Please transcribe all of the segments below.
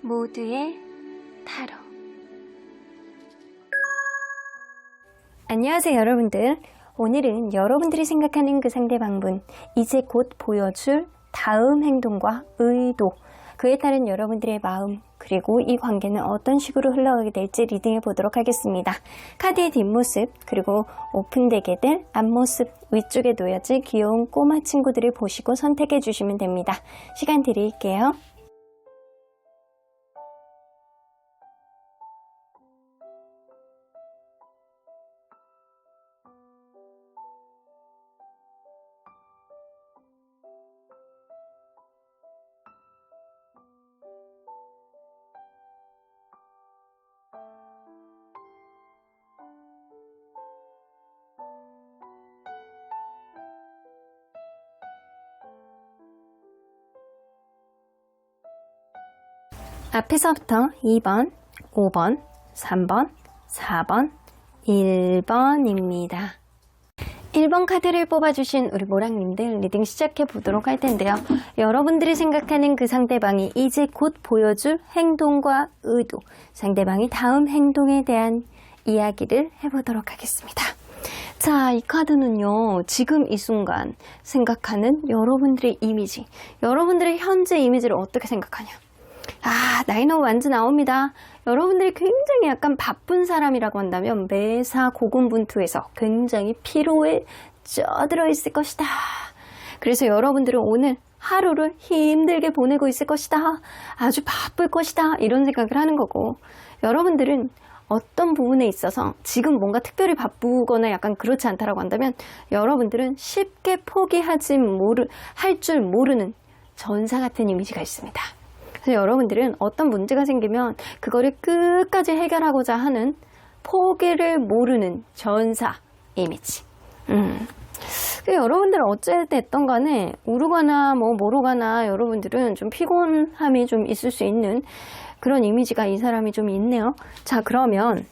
모두의 타로. 안녕하세요 여러분들. 오늘은 여러분들이 생각하는 그 상대방분, 이제 곧 보여줄 다음 행동과 의도, 그에 따른 여러분들의 마음, 그리고 이 관계는 어떤 식으로 흘러가게 될지 리딩해 보도록 하겠습니다. 카드의 뒷모습, 그리고 오픈되게 될 앞모습, 위쪽에 놓여질 귀여운 꼬마 친구들을 보시고 선택해 주시면 됩니다. 시간 드릴게요. 앞에서부터 2번, 5번, 3번, 4번, 1번입니다. 1번 카드를 뽑아주신 우리 모랑님들 리딩 시작해 보도록 할 텐데요. 여러분들이 생각하는 그 상대방이 이제 곧 보여줄 행동과 의도, 상대방이 다음 행동에 대한 이야기를 해보도록 하겠습니다. 자, 이 카드는요, 지금 이 순간 생각하는 여러분들의 이미지, 여러분들의 현재 이미지를 어떻게 생각하냐. 나이 너무 완전 나옵니다. 여러분들이 굉장히 약간 바쁜 사람이라고 한다면 매사 고군분투해서 굉장히 피로에 쪄들어 있을 것이다. 그래서 여러분들은 오늘 하루를 힘들게 보내고 있을 것이다. 아주 바쁠 것이다. 이런 생각을 하는 거고, 여러분들은 어떤 부분에 있어서 지금 뭔가 특별히 바쁘거나 약간 그렇지 않다라고 한다면 여러분들은 쉽게 포기하지 할 줄 모르는 전사 같은 이미지가 있습니다. 그래서 여러분들은 어떤 문제가 생기면 그거를 끝까지 해결하고자 하는 포기를 모르는 전사 이미지. 여러분들 어찌됐든 간에 오르거나 모르거나 여러분들은 좀 피곤함이 좀 있을 수 있는 그런 이미지가 이 사람이 좀 있네요. 자, 그러면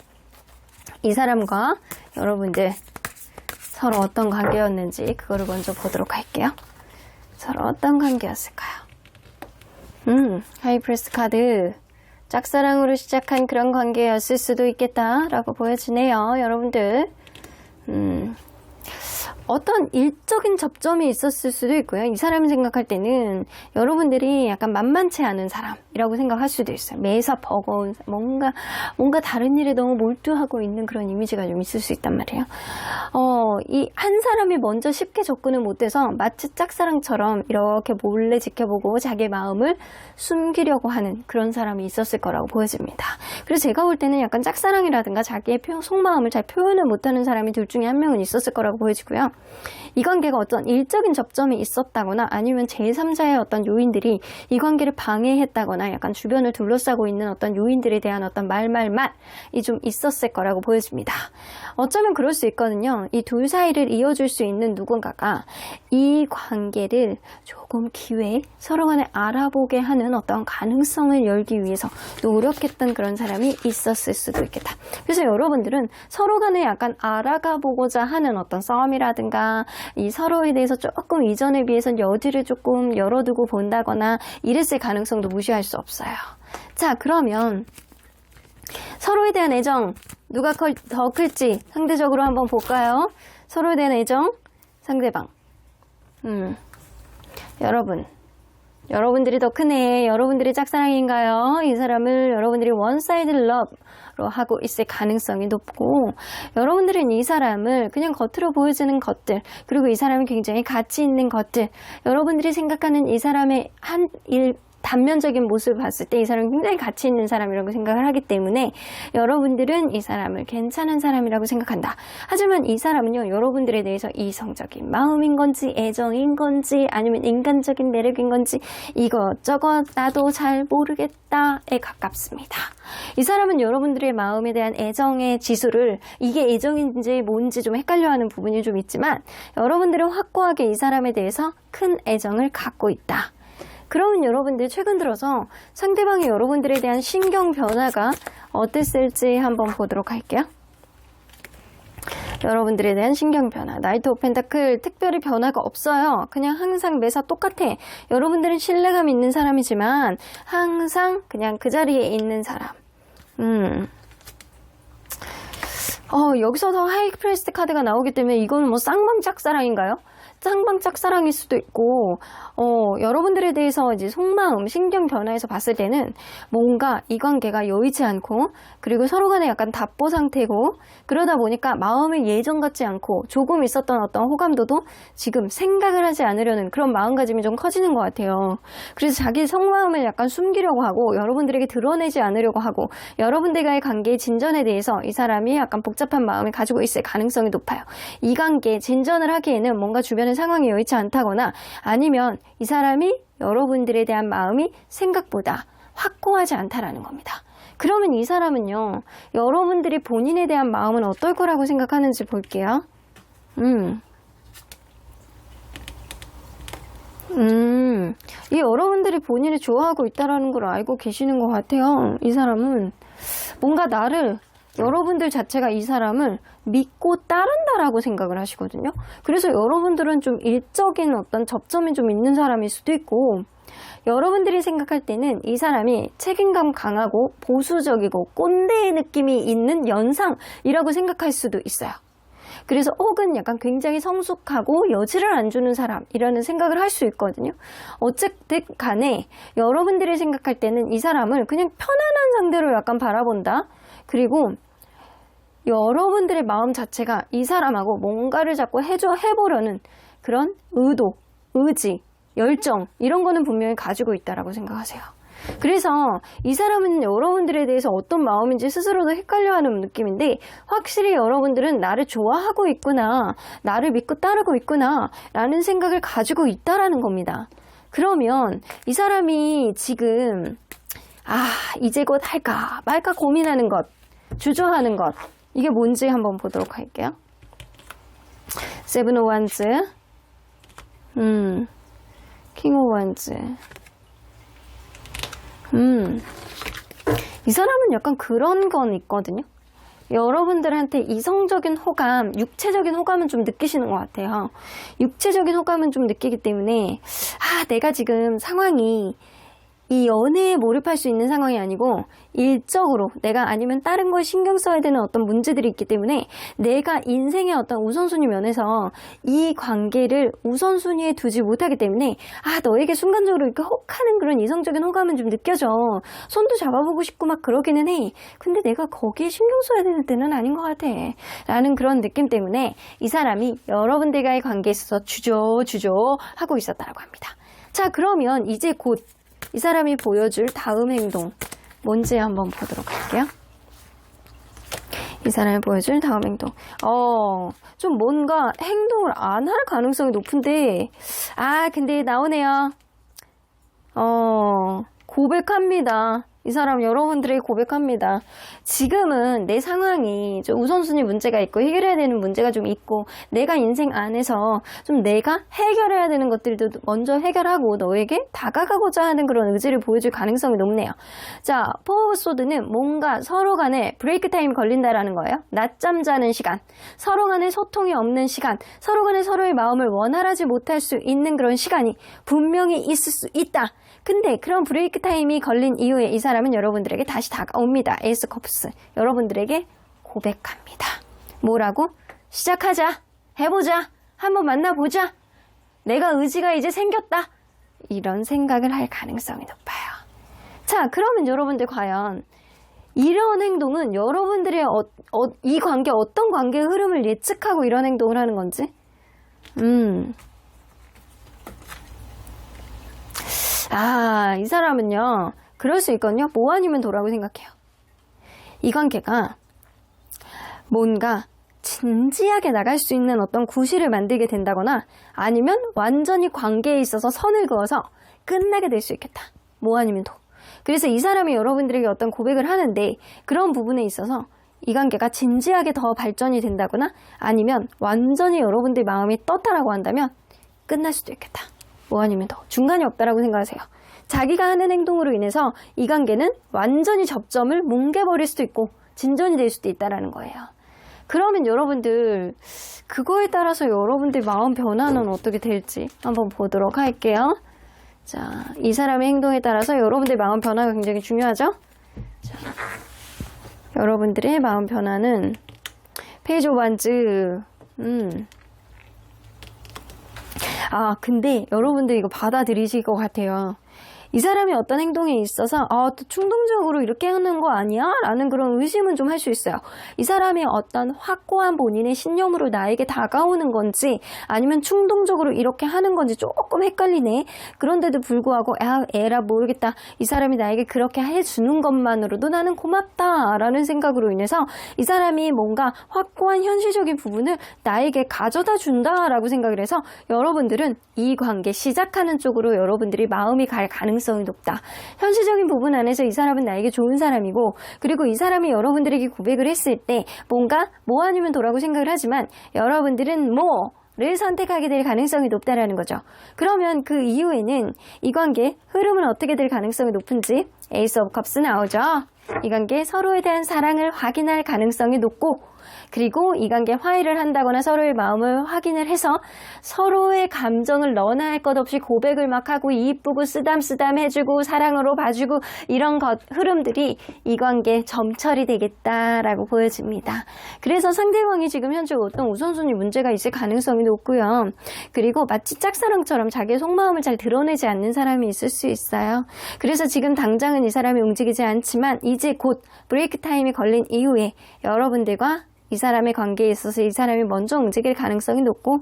이 사람과 여러분들 서로 어떤 관계였는지 그거를 먼저 보도록 할게요. 서로 어떤 관계였을까요? 하이프리스트 카드, 짝사랑으로 시작한 그런 관계였을 수도 있겠다라고 보여지네요. 여러분들 어떤 일적인 접점이 있었을 수도 있고요. 이 사람을 생각할 때는 여러분들이 약간 만만치 않은 사람이라고 생각할 수도 있어요. 매사 버거운, 뭔가 다른 일에 너무 몰두하고 있는 그런 이미지가 좀 있을 수 있단 말이에요. 이 한 사람이 먼저 쉽게 접근을 못해서 마치 짝사랑처럼 이렇게 몰래 지켜보고 자기의 마음을 숨기려고 하는 그런 사람이 있었을 거라고 보여집니다. 그래서 제가 볼 때는 약간 짝사랑이라든가 자기의 속마음을 잘 표현을 못하는 사람이 둘 중에 한 명은 있었을 거라고 보여지고요. 이 관계가 어떤 일적인 접점이 있었다거나 아니면 제3자의 어떤 요인들이 이 관계를 방해했다거나 약간 주변을 둘러싸고 있는 어떤 요인들에 대한 어떤 말이 좀 있었을 거라고 보여집니다. 어쩌면 그럴 수 있거든요. 이 둘 사이를 이어줄 수 있는 누군가가 이 관계를 조금 기회에 서로 간에 알아보게 하는 어떤 가능성을 열기 위해서 노력했던 그런 사람이 있었을 수도 있겠다. 그래서 여러분들은 서로 간에 약간 알아가 보고자 하는 어떤 싸움이라든가 이 서로에 대해서 조금 이전에 비해서 여지를 조금 열어두고 본다거나 이랬을 가능성도 무시할 수 없어요. 자, 그러면 서로에 대한 애정 누가 더 클지 상대적으로 한번 볼까요? 서로에 대한 애정, 상대방. 여러분들이 더 크네. 여러분들이 짝사랑인가요? 이 사람을 여러분들이 원사이드 러브로 하고 있을 가능성이 높고, 여러분들은 이 사람을 그냥 겉으로 보여지는 것들, 그리고 이 사람이 굉장히 가치 있는 것들, 여러분들이 생각하는 이 사람의 단면적인 모습을 봤을 때 이 사람이 굉장히 가치 있는 사람이라고 생각을 하기 때문에 여러분들은 이 사람을 괜찮은 사람이라고 생각한다. 하지만 이 사람은요, 여러분들에 대해서 이성적인 마음인 건지 애정인 건지 아니면 인간적인 매력인 건지 이것저것 나도 잘 모르겠다에 가깝습니다. 이 사람은 여러분들의 마음에 대한 애정의 지수를, 이게 애정인지 뭔지 좀 헷갈려하는 부분이 좀 있지만 여러분들은 확고하게 이 사람에 대해서 큰 애정을 갖고 있다. 그러면 여러분들 최근 들어서 상대방이 여러분들에 대한 신경 변화가 어땠을지 한번 보도록 할게요. 여러분들에 대한 신경 변화. 나이트 오브 펜타클 특별히 변화가 없어요. 그냥 항상 매사 똑같아. 여러분들은 신뢰감 있는 사람이지만 항상 그냥 그 자리에 있는 사람. 여기서 더 하이 프레스트 카드가 나오기 때문에 이건 뭐 쌍방 짝사랑인가요? 쌍방 짝사랑일 수도 있고, 여러분들에 대해서 이제 속마음, 신경 변화에서 봤을 때는 뭔가 이 관계가 여의치 않고, 그리고 서로 간에 약간 답보 상태고, 그러다 보니까 마음이 예전 같지 않고, 조금 있었던 어떤 호감도도 지금 생각을 하지 않으려는 그런 마음가짐이 좀 커지는 것 같아요. 그래서 자기 속마음을 약간 숨기려고 하고, 여러분들에게 드러내지 않으려고 하고, 여러분들과의 관계의 진전에 대해서 이 사람이 약간 복잡한 마음을 가지고 있을 가능성이 높아요. 이 관계 진전을 하기에는 뭔가 주변의 상황이 여의치 않다거나 아니면 이 사람이 여러분들에 대한 마음이 생각보다 확고하지 않다라는 겁니다. 그러면 이 사람은요, 여러분들이 본인에 대한 마음은 어떨 거라고 생각하는지 볼게요. 이 여러분들이 본인을 좋아하고 있다라는 걸 알고 계시는 것 같아요. 이 사람은 뭔가 여러분들 자체가 이 사람을 믿고 따른다라고 생각을 하시거든요. 그래서 여러분들은 좀 일적인 어떤 접점이 좀 있는 사람일 수도 있고, 여러분들이 생각할 때는 이 사람이 책임감 강하고 보수적이고 꼰대의 느낌이 있는 연상이라고 생각할 수도 있어요. 그래서 혹은 약간 굉장히 성숙하고 여지를 안 주는 사람이라는 생각을 할 수 있거든요. 어쨌든 간에 여러분들이 생각할 때는 이 사람을 그냥 편안한 상대로 약간 바라본다. 그리고 여러분들의 마음 자체가 이 사람하고 뭔가를 자꾸 해보려는 그런 의도, 의지, 열정 이런 거는 분명히 가지고 있다라고 생각하세요. 그래서 이 사람은 여러분들에 대해서 어떤 마음인지 스스로도 헷갈려하는 느낌인데, 확실히 여러분들은 나를 좋아하고 있구나, 나를 믿고 따르고 있구나 라는 생각을 가지고 있다라는 겁니다. 그러면 이 사람이 지금 이제 곧 할까 말까 고민하는 것, 주저하는 것, 이게 뭔지 한번 보도록 할게요. 세븐 오브 원즈, 킹 오브 원즈. 이 사람은 약간 그런 건 있거든요. 여러분들한테 이성적인 호감, 육체적인 호감은 좀 느끼시는 것 같아요. 육체적인 호감은 좀 느끼기 때문에 내가 지금 상황이 이 연애에 몰입할 수 있는 상황이 아니고 일적으로 내가 아니면 다른 걸 신경 써야 되는 어떤 문제들이 있기 때문에 내가 인생의 어떤 우선순위 면에서 이 관계를 우선순위에 두지 못하기 때문에 너에게 순간적으로 이렇게 혹하는 그런 이성적인 호감은 좀 느껴져. 손도 잡아보고 싶고 막 그러기는 해. 근데 내가 거기에 신경 써야 되는 때는 아닌 것 같아 라는 그런 느낌 때문에 이 사람이 여러분들과의 관계에 있어서 주저주저 하고 있었다라고 합니다. 자, 그러면 이제 곧 이 사람이 보여줄 다음 행동 뭔지 한번 보도록 할게요. 이 사람이 보여줄 다음 행동. 좀 뭔가 행동을 안 할 가능성이 높은데, 근데 나오네요. 고백합니다. 이 사람 여러분들에게 고백합니다. 지금은 내 상황이 좀 우선순위 문제가 있고 해결해야 되는 문제가 좀 있고, 내가 인생 안에서 좀 내가 해결해야 되는 것들도 먼저 해결하고 너에게 다가가고자 하는 그런 의지를 보여줄 가능성이 높네요. 자, 포 오브 소드는 뭔가 서로 간에 브레이크 타임이 걸린다라는 거예요. 낮잠 자는 시간, 서로 간에 소통이 없는 시간, 서로 간에 서로의 마음을 원활하지 못할 수 있는 그런 시간이 분명히 있을 수 있다. 근데 그런 브레이크 타임이 걸린 이후에 이 사람은 여러분들에게 다시 다가옵니다. 에이스 컵스. 여러분들에게 고백합니다. 뭐라고? 시작하자. 해보자. 한번 만나보자. 내가 의지가 이제 생겼다. 이런 생각을 할 가능성이 높아요. 자, 그러면 여러분들 과연 이런 행동은 여러분들의 이 관계, 어떤 관계의 흐름을 예측하고 이런 행동을 하는 건지? 이 사람은요, 그럴 수 있거든요. 뭐 아니면 도라고 생각해요. 이 관계가 뭔가 진지하게 나갈 수 있는 어떤 구실을 만들게 된다거나 아니면 완전히 관계에 있어서 선을 그어서 끝나게 될 수 있겠다. 뭐 아니면 도. 그래서 이 사람이 여러분들에게 어떤 고백을 하는데 그런 부분에 있어서 이 관계가 진지하게 더 발전이 된다거나 아니면 완전히 여러분들 마음이 떴다라고 한다면 끝날 수도 있겠다. 뭐 아니면 더. 중간이 없다라고 생각하세요. 자기가 하는 행동으로 인해서 이 관계는 완전히 접점을 뭉개버릴 수도 있고 진전이 될 수도 있다라는 거예요. 그러면 여러분들 그거에 따라서 여러분들 마음 변화는 어떻게 될지 한번 보도록 할게요. 자, 이 사람의 행동에 따라서 여러분들 마음 변화가 굉장히 중요하죠? 자, 여러분들의 마음 변화는 페이지 오브 완즈. 근데 여러분들 이거 받아들이실 것 같아요. 이 사람이 어떤 행동에 있어서 또 충동적으로 이렇게 하는 거 아니야? 라는 그런 의심은 좀 할 수 있어요. 이 사람이 어떤 확고한 본인의 신념으로 나에게 다가오는 건지 아니면 충동적으로 이렇게 하는 건지 조금 헷갈리네. 그런데도 불구하고 에라 모르겠다. 이 사람이 나에게 그렇게 해주는 것만으로도 나는 고맙다 라는 생각으로 인해서 이 사람이 뭔가 확고한 현실적인 부분을 나에게 가져다 준다 라고 생각을 해서 여러분들은 이 관계 시작하는 쪽으로 여러분들이 마음이 갈 가능성이 높다. 현실적인 부분 안에서 이 사람은 나에게 좋은 사람이고, 그리고 이 사람이 여러분들에게 고백을 했을 때 뭔가 뭐 아니면 도라고 생각을 하지만 여러분들은 뭐를 선택하게 될 가능성이 높다라는 거죠. 그러면 그 이후에는 이 관계 흐름은 어떻게 될 가능성이 높은지 에이스 오브 컵스 나오죠. 이 관계 서로에 대한 사랑을 확인할 가능성이 높고, 그리고 이 관계 화해를 한다거나 서로의 마음을 확인을 해서 서로의 감정을 너나 할 것 없이 고백을 막 하고 이쁘고 쓰담쓰담 해주고 사랑으로 봐주고 이런 흐름들이 이 관계 점철이 되겠다라고 보여집니다. 그래서 상대방이 지금 현재 어떤 우선순위 문제가 있을 가능성이 높고요. 그리고 마치 짝사랑처럼 자기의 속마음을 잘 드러내지 않는 사람이 있을 수 있어요. 그래서 지금 당장은 이 사람이 움직이지 않지만 이제 곧 브레이크 타임이 걸린 이후에 여러분들과 이 사람의 관계에 있어서 이 사람이 먼저 움직일 가능성이 높고,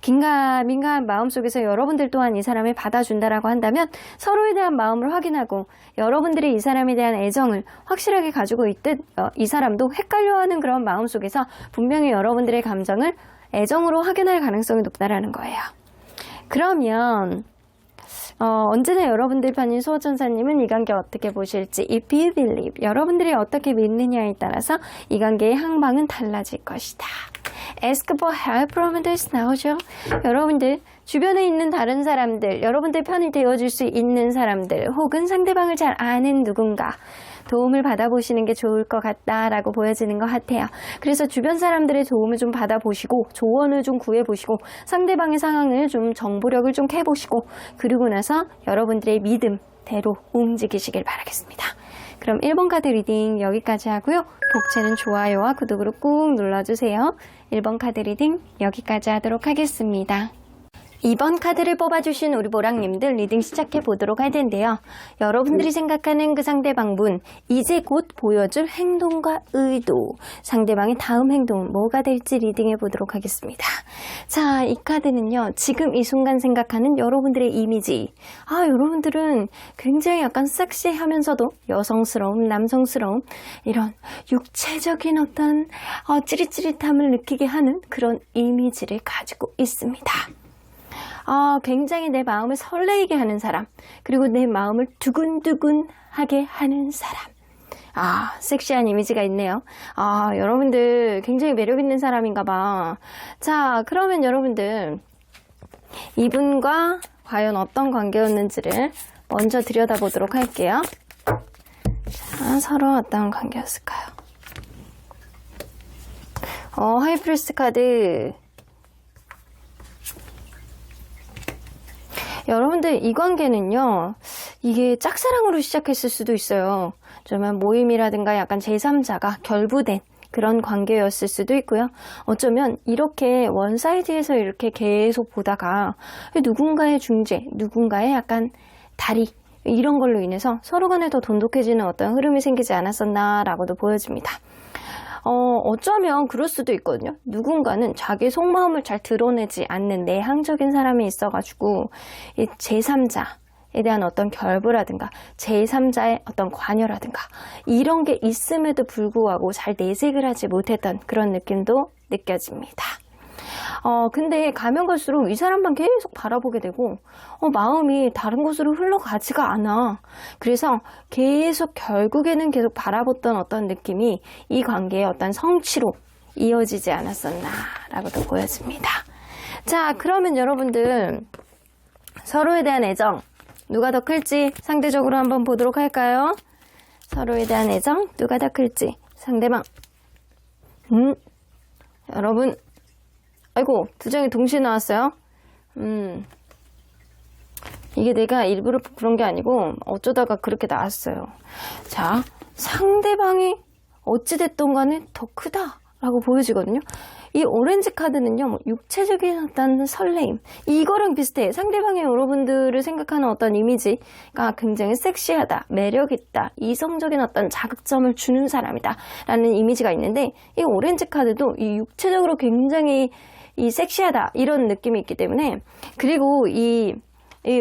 긴가민가한 마음속에서 여러분들 또한 이 사람을 받아준다라고 한다면 서로에 대한 마음을 확인하고 여러분들이 이 사람에 대한 애정을 확실하게 가지고 있듯 이 사람도 헷갈려하는 그런 마음속에서 분명히 여러분들의 감정을 애정으로 확인할 가능성이 높다라는 거예요. 그러면 언제나 여러분들 편인 수호천사님은 이 관계 어떻게 보실지, if you believe, 여러분들이 어떻게 믿느냐에 따라서 이 관계의 항방은 달라질 것이다. ask for help from others 나오죠. 여러분들 주변에 있는 다른 사람들, 여러분들 편이 되어줄 수 있는 사람들, 혹은 상대방을 잘 아는 누군가 도움을 받아보시는 게 좋을 것 같다라고 보여지는 것 같아요. 그래서 주변 사람들의 도움을 좀 받아보시고 조언을 좀 구해보시고 상대방의 상황을 좀 정보력을 좀 캐보시고, 그리고 나서 여러분들의 믿음대로 움직이시길 바라겠습니다. 그럼 1번 카드 리딩 여기까지 하고요. 독채는 좋아요와 구독으로 꾹 눌러주세요. 1번 카드 리딩 여기까지 하도록 하겠습니다. 2번 카드를 뽑아주신 우리 보랑님들 리딩 시작해 보도록 할 텐데요. 여러분들이 생각하는 그 상대방분, 이제 곧 보여줄 행동과 의도, 상대방의 다음 행동은 뭐가 될지 리딩해 보도록 하겠습니다. 자, 이 카드는요, 지금 이 순간 생각하는 여러분들의 이미지. 여러분들은 굉장히 약간 섹시하면서도 여성스러움, 남성스러움, 이런 육체적인 어떤 찌릿찌릿함을 느끼게 하는 그런 이미지를 가지고 있습니다. 굉장히 내 마음을 설레이게 하는 사람, 그리고 내 마음을 두근두근하게 하는 사람. 섹시한 이미지가 있네요. 여러분들 굉장히 매력 있는 사람인가 봐. 자, 그러면 여러분들 이분과 과연 어떤 관계였는지를 먼저 들여다보도록 할게요. 자, 서로 어떤 관계였을까요? 하이프리스트 카드. 여러분들 이 관계는요, 이게 짝사랑으로 시작했을 수도 있어요. 어쩌면 모임이라든가 약간 제3자가 결부된 그런 관계였을 수도 있고요. 어쩌면 이렇게 원사이드에서 이렇게 계속 보다가 누군가의 중재, 누군가의 약간 다리, 이런 걸로 인해서 서로 간에 더 돈독해지는 어떤 흐름이 생기지 않았었나라고도 보여집니다. 어쩌면 그럴 수도 있거든요. 누군가는 자기 속마음을 잘 드러내지 않는 내향적인 사람이 있어가지고 이 제3자에 대한 어떤 결부라든가 제3자의 어떤 관여라든가 이런 게 있음에도 불구하고 잘 내색을 하지 못했던 그런 느낌도 느껴집니다. 근데 가면 갈수록 이 사람만 계속 바라보게 되고 마음이 다른 곳으로 흘러가지가 않아. 그래서 계속 결국에는 계속 바라봤던 어떤 느낌이 이 관계의 어떤 성취로 이어지지 않았었나라고도 보여집니다. 자, 그러면 여러분들 서로에 대한 애정 누가 더 클지 상대적으로 한번 보도록 할까요? 서로에 대한 애정 누가 더 클지 상대방 여러분, 아이고, 두 장이 동시에 나왔어요. 이게 내가 일부러 그런 게 아니고 어쩌다가 그렇게 나왔어요. 자, 상대방이 어찌됐든 간에 더 크다라고 보여지거든요. 이 오렌지 카드는요, 뭐 육체적인 어떤 설레임, 이거랑 비슷해. 상대방의 여러분들을 생각하는 어떤 이미지가 굉장히 섹시하다, 매력있다, 이성적인 어떤 자극점을 주는 사람이다 라는 이미지가 있는데, 이 오렌지 카드도 이 육체적으로 굉장히 이 섹시하다 이런 느낌이 있기 때문에, 그리고 이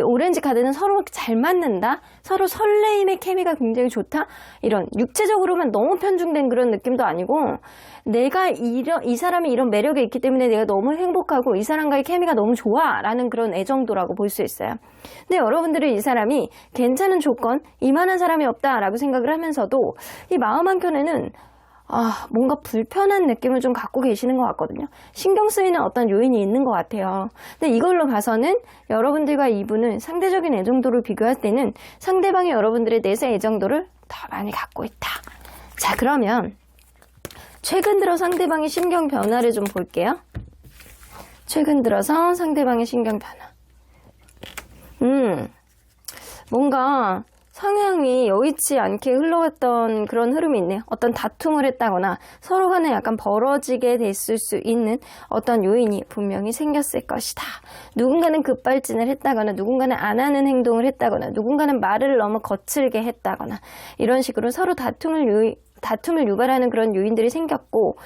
오렌지 카드는 서로 잘 맞는다, 서로 설레임의 케미가 굉장히 좋다, 이런 육체적으로만 너무 편중된 그런 느낌도 아니고, 내가 이 사람이 이런 매력이 있기 때문에 내가 너무 행복하고 이 사람과의 케미가 너무 좋아 라는 그런 애정도라고 볼 수 있어요. 근데 여러분들은 이 사람이 괜찮은 조건, 이만한 사람이 없다 라고 생각을 하면서도 이 마음 한켠에는 뭔가 불편한 느낌을 좀 갖고 계시는 것 같거든요. 신경 쓰이는 어떤 요인이 있는 것 같아요. 근데 이걸로 봐서는 여러분들과 이분은 상대적인 애정도를 비교할 때는 상대방이 여러분들의 내세 애정도를 더 많이 갖고 있다. 자, 그러면 최근 들어 상대방의 심경 변화를 좀 볼게요. 최근 들어서 상대방의 심경 변화. 뭔가 상황이 여의치 않게 흘러갔던 그런 흐름이 있네요. 어떤 다툼을 했다거나 서로 간에 약간 벌어지게 됐을 수 있는 어떤 요인이 분명히 생겼을 것이다. 누군가는 급발진을 했다거나 누군가는 안 하는 행동을 했다거나 누군가는 말을 너무 거칠게 했다거나 이런 식으로 서로 다툼을 유발하는 그런 요인들이 생겼고,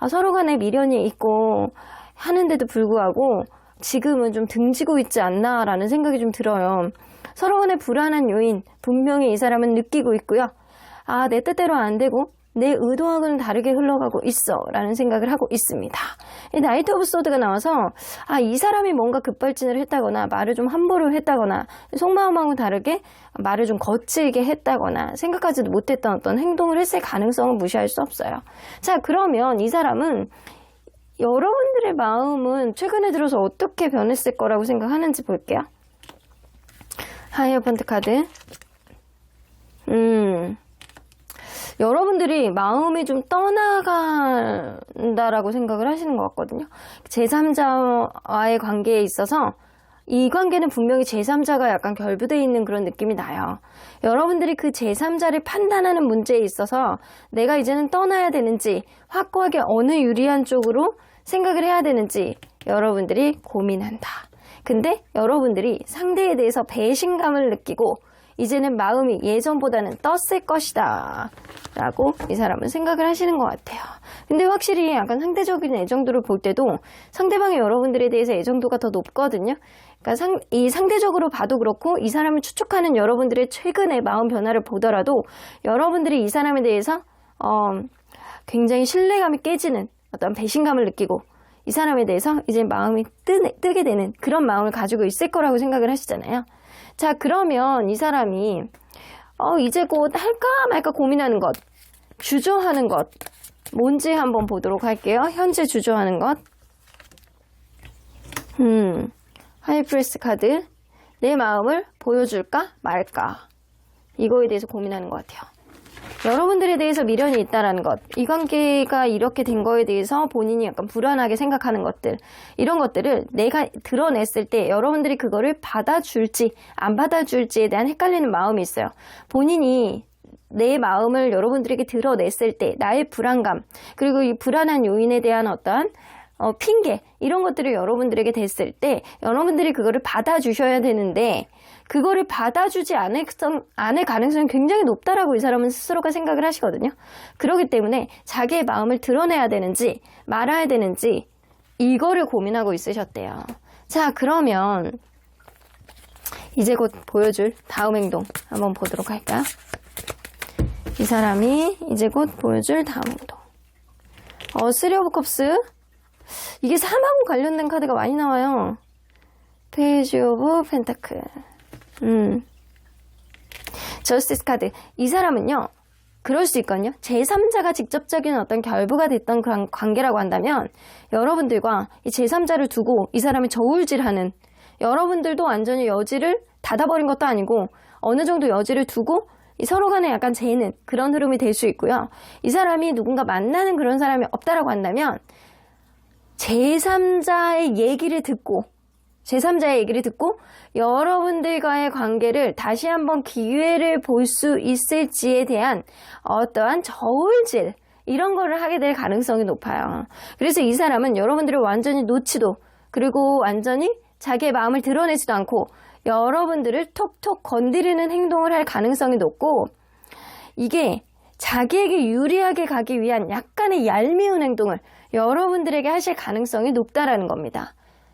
서로 간에 미련이 있고 하는데도 불구하고 지금은 좀 등지고 있지 않나라는 생각이 좀 들어요. 서로 간의 불안한 요인 분명히 이 사람은 느끼고 있고요. 내 뜻대로 안 되고 내 의도하고는 다르게 흘러가고 있어 라는 생각을 하고 있습니다. 이 나이트 오브 소드가 나와서 이 사람이 뭔가 급발진을 했다거나 말을 좀 함부로 했다거나 속마음하고 다르게 말을 좀 거칠게 했다거나 생각하지도 못했던 어떤 행동을 했을 가능성은 무시할 수 없어요. 자, 그러면 이 사람은 여러분들의 마음은 최근에 들어서 어떻게 변했을 거라고 생각하는지 볼게요. 하이어펀트 카드. 여러분들이 마음이 좀 떠나간다라고 생각을 하시는 것 같거든요. 제3자와의 관계에 있어서 이 관계는 분명히 제3자가 약간 결부되어 있는 그런 느낌이 나요. 여러분들이 그 제3자를 판단하는 문제에 있어서 내가 이제는 떠나야 되는지, 확고하게 어느 유리한 쪽으로 생각을 해야 되는지 여러분들이 고민한다. 근데 여러분들이 상대에 대해서 배신감을 느끼고 이제는 마음이 예전보다는 떴을 것이다 라고 이 사람은 생각을 하시는 것 같아요. 근데 확실히 약간 상대적인 애정도를 볼 때도 상대방이 여러분들에 대해서 애정도가 더 높거든요. 그러니까 이 상대적으로 봐도 그렇고 이 사람을 추측하는 여러분들의 최근의 마음 변화를 보더라도 여러분들이 이 사람에 대해서 굉장히 신뢰감이 깨지는 어떤 배신감을 느끼고 이 사람에 대해서 이제 마음이 뜨게 되는 그런 마음을 가지고 있을 거라고 생각을 하시잖아요. 자, 그러면 이 사람이 이제 곧 할까 말까 고민하는 것, 주저하는 것 뭔지 한번 보도록 할게요. 현재 주저하는 것. 하이프리스트 카드. 내 마음을 보여줄까 말까, 이거에 대해서 고민하는 것 같아요. 여러분들에 대해서 미련이 있다라는 것, 이 관계가 이렇게 된 거에 대해서 본인이 약간 불안하게 생각하는 것들, 이런 것들을 내가 드러냈을 때 여러분들이 그거를 받아줄지 안 받아줄지에 대한 헷갈리는 마음이 있어요. 본인이 내 마음을 여러분들에게 드러냈을 때 나의 불안감, 그리고 이 불안한 요인에 대한 어떠한 핑계, 이런 것들이 여러분들에게 됐을 때 여러분들이 그거를 받아주셔야 되는데 그거를 받아주지 않을 가능성이 굉장히 높다라고 이 사람은 스스로가 생각을 하시거든요. 그렇기 때문에 자기의 마음을 드러내야 되는지 말아야 되는지 이거를 고민하고 있으셨대요. 자, 그러면 이제 곧 보여줄 다음 행동 한번 보도록 할까요? 이 사람이 이제 곧 보여줄 다음 행동. 쓰리 오브 컵스. 이게 삶하고 관련된 카드가 많이 나와요. 페이지 오브 펜타클. 저스티스 카드. 이 사람은요, 그럴 수 있거든요. 제3자가 직접적인 어떤 결부가 됐던 그런 관계라고 한다면 여러분들과 이 제3자를 두고 이 사람이 저울질하는, 여러분들도 완전히 여지를 닫아버린 것도 아니고 어느 정도 여지를 두고 서로 간에 약간 재는 그런 흐름이 될 수 있고요. 이 사람이 누군가 만나는 그런 사람이 없다라고 한다면 제3자의 얘기를 듣고 여러분들과의 관계를 다시 한번 기회를 볼 수 있을지에 대한 어떠한 저울질, 이런 거를 하게 될 가능성이 높아요. 그래서 이 사람은 여러분들을 완전히 놓지도, 그리고 완전히 자기의 마음을 드러내지도 않고 여러분들을 톡톡 건드리는 행동을 할 가능성이 높고, 이게 자기에게 유리하게 가기 위한 약간의 얄미운 행동을 여러분들에게 하실 가능성이 높다라는 겁니다.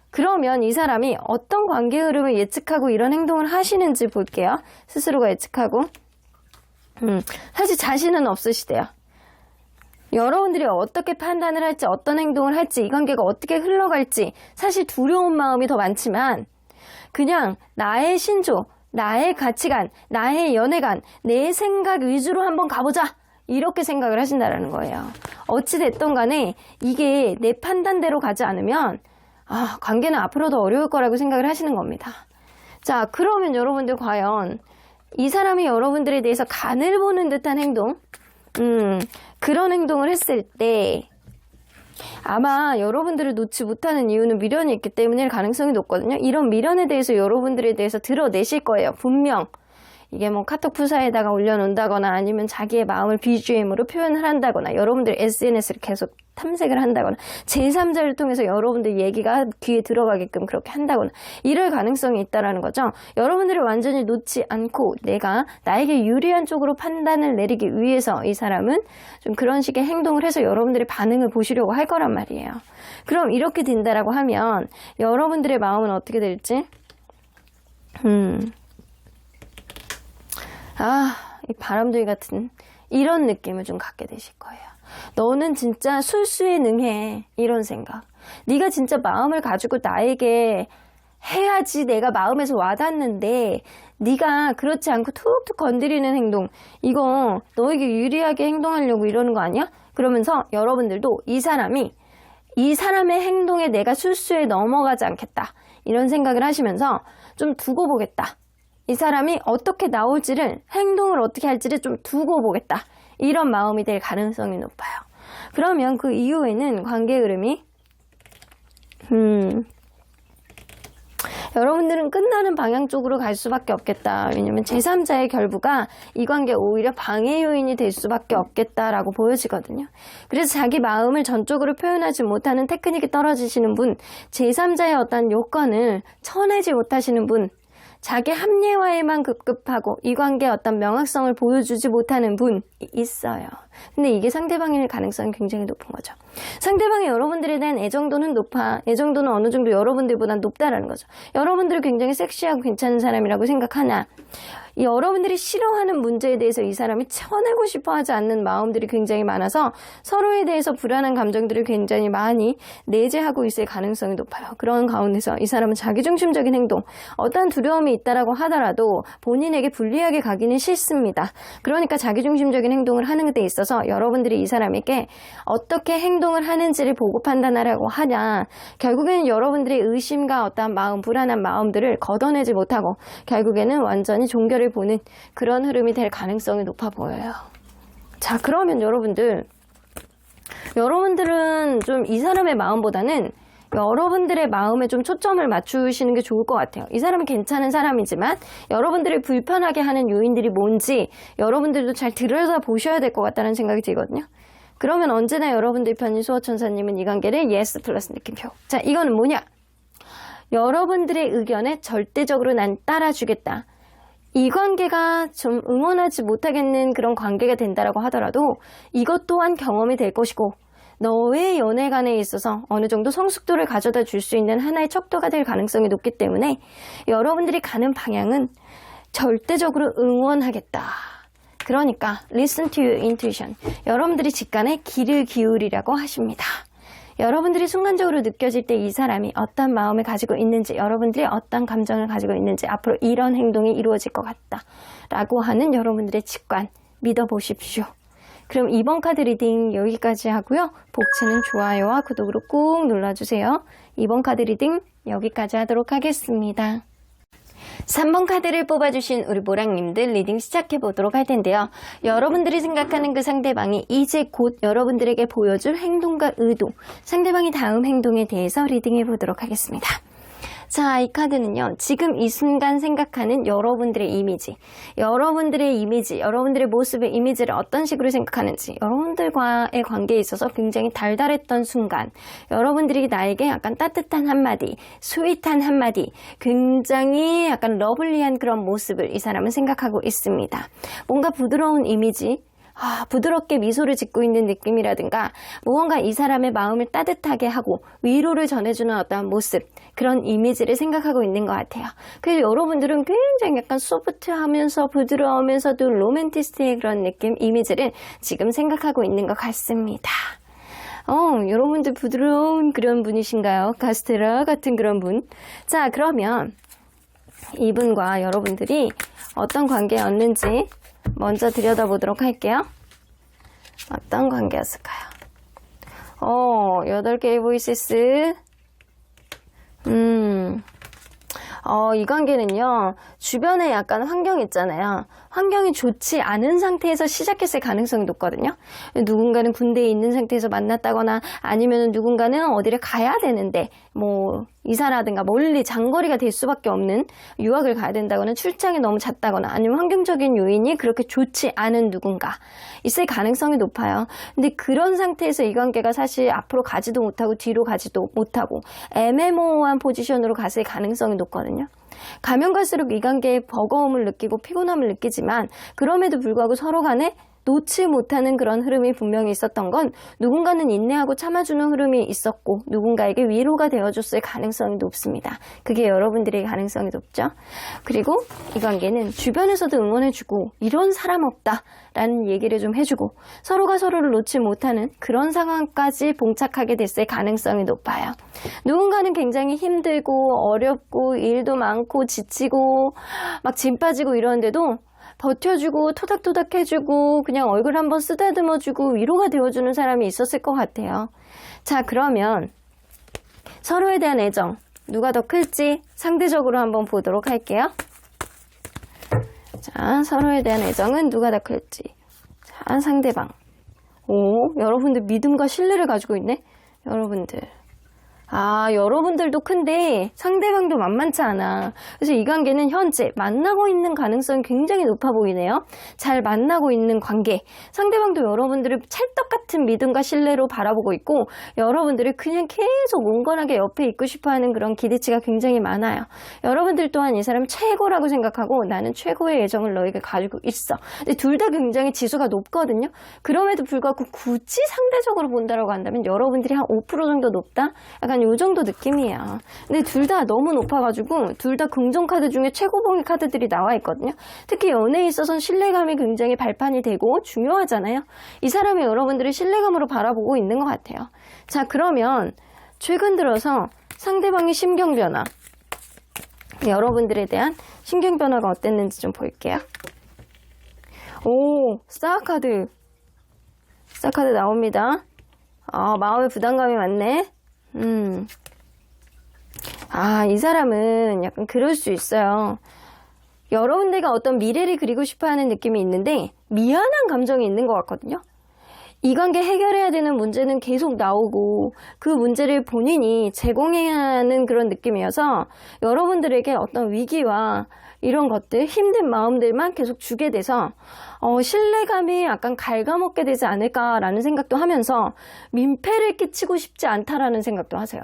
그러면 이 사람이 어떤 관계 흐름을 예측하고 이런 행동을 하시는지 볼게요. 스스로가 예측하고. 사실 자신은 없으시대요. 여러분들이 어떻게 판단을 할지, 어떤 행동을 할지, 이 관계가 어떻게 흘러갈지 사실 두려운 마음이 더 많지만, 그냥 나의 신조, 나의 가치관, 나의 연애관, 내 생각 위주로 한번 가보자, 이렇게 생각을 하신다는 거예요. 어찌됐든 간에 이게 내 판단대로 가지 않으면 관계는 앞으로 더 어려울 거라고 생각을 하시는 겁니다. 자, 그러면 여러분들 과연 이 사람이 여러분들에 대해서 간을 보는 듯한 행동, 그런 행동을 했을 때 아마 여러분들을 놓지 못하는 이유는 미련이 있기 때문일 가능성이 높거든요. 이런 미련에 대해서 여러분들에 대해서 드러내실 거예요. 분명. 이게 뭐 카톡 프사에다가 올려놓는다거나 아니면 자기의 마음을 BGM으로 표현을 한다거나 여러분들 SNS를 계속 탐색을 한다거나 제3자를 통해서 여러분들 얘기가 귀에 들어가게끔 그렇게 한다거나 이럴 가능성이 있다는 거죠. 여러분들을 완전히 놓지 않고 내가 나에게 유리한 쪽으로 판단을 내리기 위해서 이 사람은 좀 그런 식의 행동을 해서 여러분들의 반응을 보시려고 할 거란 말이에요. 그럼 이렇게 된다라고 하면 여러분들의 마음은 어떻게 될지? 이 바람둥이 같은 이런 느낌을 좀 갖게 되실 거예요. 너는 진짜 술수에 능해, 이런 생각. 네가 진짜 마음을 가지고 나에게 해야지 내가 마음에서 와닿는데 네가 그렇지 않고 툭툭 건드리는 행동, 이거 너에게 유리하게 행동하려고 이러는 거 아니야? 그러면서 여러분들도 이 사람의 행동에 내가 술수에 넘어가지 않겠다, 이런 생각을 하시면서 좀 두고 보겠다. 이 사람이 어떻게 나올지를, 행동을 어떻게 할지를 좀 두고 보겠다, 이런 마음이 될 가능성이 높아요. 그러면 그 이후에는 관계 흐름이 여러분들은 끝나는 방향 쪽으로 갈 수밖에 없겠다. 왜냐면 제3자의 결부가 이 관계에 오히려 방해 요인이 될 수밖에 없겠다라고 보여지거든요. 그래서 자기 마음을 전적으로 표현하지 못하는 테크닉이 떨어지시는 분, 제3자의 어떤 요건을 쳐내지 못하시는 분, 자기 합리화에만 급급하고 이 관계의 어떤 명확성을 보여주지 못하는 분이 있어요. 근데 이게 상대방일 가능성이 굉장히 높은 거죠. 상대방이 여러분들에 대한 애정도는 높아. 애정도는 어느 정도 여러분들보다 높다라는 거죠. 여러분들을 굉장히 섹시하고 괜찮은 사람이라고 생각하나, 이 여러분들이 싫어하는 문제에 대해서 이 사람이 쳐내고 싶어 하지 않는 마음들이 굉장히 많아서 서로에 대해서 불안한 감정들을 굉장히 많이 내재하고 있을 가능성이 높아요. 그런 가운데서 이 사람은 자기중심적인 행동, 어떠한 두려움이 있다라고 하더라도 본인에게 불리하게 가기는 싫습니다. 그러니까 자기중심적인 행동을 하는 데 있어서 여러분들이 이 사람에게 어떻게 행동을 하는지를 보고 판단하라고 하냐, 결국에는 여러분들의 의심과 어떠한 마음, 불안한 마음들을 걷어내지 못하고 결국에는 완전히 종결을 보는 그런 흐름이 될 가능성이 높아 보여요. 자, 그러면 여러분들은 좀 이 사람의 마음보다는 여러분들의 마음에 좀 초점을 맞추시는 게 좋을 것 같아요. 이 사람은 괜찮은 사람이지만 여러분들을 불편하게 하는 요인들이 뭔지 여러분들도 잘 들여다보셔야 될 것 같다는 생각이 들거든요. 그러면 언제나 여러분들 편인 수호천사님은 이 관계를 예스 플러스 느낌표. 자, 이거는 뭐냐? 여러분들의 의견에 절대적으로 난 따라주겠다. 이 관계가 좀 응원하지 못하겠는 그런 관계가 된다라고 하더라도 이것 또한 경험이 될 것이고, 너의 연애관에 있어서 어느 정도 성숙도를 가져다 줄 수 있는 하나의 척도가 될 가능성이 높기 때문에 여러분들이 가는 방향은 절대적으로 응원하겠다. 그러니까 listen to your intuition. 여러분들이 직관에 귀를 기울이라고 하십니다. 여러분들이 순간적으로 느껴질 때 이 사람이 어떤 마음을 가지고 있는지, 여러분들이 어떤 감정을 가지고 있는지, 앞으로 이런 행동이 이루어질 것 같다 라고 하는 여러분들의 직관 믿어보십시오. 그럼 이번 카드 리딩 여기까지 하고요. 복치는 좋아요와 구독으로 꾹 눌러주세요. 이번 카드 리딩 여기까지 하도록 하겠습니다. 3번 카드를 뽑아주신 우리 모랑님들 리딩 시작해보도록 할 텐데요. 여러분들이 생각하는 그 상대방이 이제 곧 여러분들에게 보여줄 행동과 의도, 상대방이 다음 행동에 대해서 리딩해보도록 하겠습니다. 자, 이 카드는요, 지금 이 순간 생각하는 여러분들의 이미지, 여러분들의 모습의 이미지를 어떤 식으로 생각하는지, 여러분들과의 관계에 있어서 굉장히 달달했던 순간, 여러분들이 나에게 약간 따뜻한 한마디, 스윗한 한마디, 굉장히 약간 러블리한 그런 모습을 이 사람은 생각하고 있습니다. 뭔가 부드러운 이미지, 부드럽게 미소를 짓고 있는 느낌이라든가 무언가 이 사람의 마음을 따뜻하게 하고 위로를 전해주는 어떠한 모습, 그런 이미지를 생각하고 있는 것 같아요. 그래서 여러분들은 굉장히 약간 소프트하면서 부드러우면서도 로맨티스트의 그런 느낌, 이미지를 지금 생각하고 있는 것 같습니다. 여러분들 부드러운 그런 분이신가요? 카스테라 같은 그런 분. 자, 그러면 이분과 여러분들이 어떤 관계였는지 먼저 들여다보도록 할게요. 어떤 관계였을까요? 8개의 보이시스. 이 관계는요, 주변에 약간 환경 있잖아요. 환경이 좋지 않은 상태에서 시작했을 가능성이 높거든요. 누군가는 군대에 있는 상태에서 만났다거나 아니면 누군가는 어디를 가야 되는데 이사라든가 멀리 장거리가 될 수밖에 없는, 유학을 가야 된다거나 출장에 너무 잦다거나 아니면 환경적인 요인이 그렇게 좋지 않은 누군가 있을 가능성이 높아요. 근데 그런 상태에서 이 관계가 사실 앞으로 가지도 못하고 뒤로 가지도 못하고 애매모호한 포지션으로 갔을 가능성이 높거든요. 가면 갈수록 이 관계에 버거움을 느끼고 피곤함을 느끼지만 그럼에도 불구하고 서로 간에 놓지 못하는 그런 흐름이 분명히 있었던 건, 누군가는 인내하고 참아주는 흐름이 있었고 누군가에게 위로가 되어줬을 가능성이 높습니다. 그게 여러분들의 가능성이 높죠. 그리고 이 관계는 주변에서도 응원해주고 이런 사람 없다 라는 얘기를 좀 해주고 서로가 서로를 놓지 못하는 그런 상황까지 봉착하게 됐을 가능성이 높아요. 누군가는 굉장히 힘들고 어렵고 일도 많고 지치고 막 짐 빠지고 이러는데도 버텨주고 토닥토닥 해주고 그냥 얼굴 한번 쓰다듬어주고 위로가 되어주는 사람이 있었을 것 같아요. 자, 그러면 서로에 대한 애정 누가 더 클지 상대적으로 한번 보도록 할게요. 자, 서로에 대한 애정은 누가 더 클지. 자, 상대방. 여러분들 믿음과 신뢰를 가지고 있네. 여러분들도 큰데 상대방도 만만치 않아. 그래서 이 관계는 현재 만나고 있는 가능성이 굉장히 높아 보이네요. 잘 만나고 있는 관계. 상대방도 여러분들을 찰떡같은 믿음과 신뢰로 바라보고 있고 여러분들이 그냥 계속 온건하게 옆에 있고 싶어하는 그런 기대치가 굉장히 많아요. 여러분들 또한 이 사람 최고라고 생각하고 나는 최고의 애정을 너에게 가지고 있어. 근데 둘 다 굉장히 지수가 높거든요. 그럼에도 불구하고 굳이 상대적으로 본다라고 한다면 여러분들이 한 5% 정도 높다? 약간 요 정도 느낌이에요. 근데 둘 다 너무 높아가지고 둘 다 긍정 카드 중에 최고봉의 카드들이 나와 있거든요. 특히 연애에 있어서는 신뢰감이 굉장히 발판이 되고 중요하잖아요. 이 사람이 여러분들을 신뢰감으로 바라보고 있는 것 같아요. 자, 그러면 최근 들어서 상대방의 심경 변화, 여러분들에 대한 심경 변화가 어땠는지 좀 볼게요. 스타 카드 나옵니다. 마음의 부담감이 많네. 이 사람은 약간 그럴 수 있어요. 여러분들과 어떤 미래를 그리고 싶어하는 느낌이 있는데 미안한 감정이 있는 것 같거든요. 이 관계 해결해야 되는 문제는 계속 나오고 그 문제를 본인이 제공해야 하는 그런 느낌이어서 여러분들에게 어떤 위기와 이런 것들, 힘든 마음들만 계속 주게 돼서 신뢰감이 약간 갉아먹게 되지 않을까라는 생각도 하면서 민폐를 끼치고 싶지 않다라는 생각도 하세요.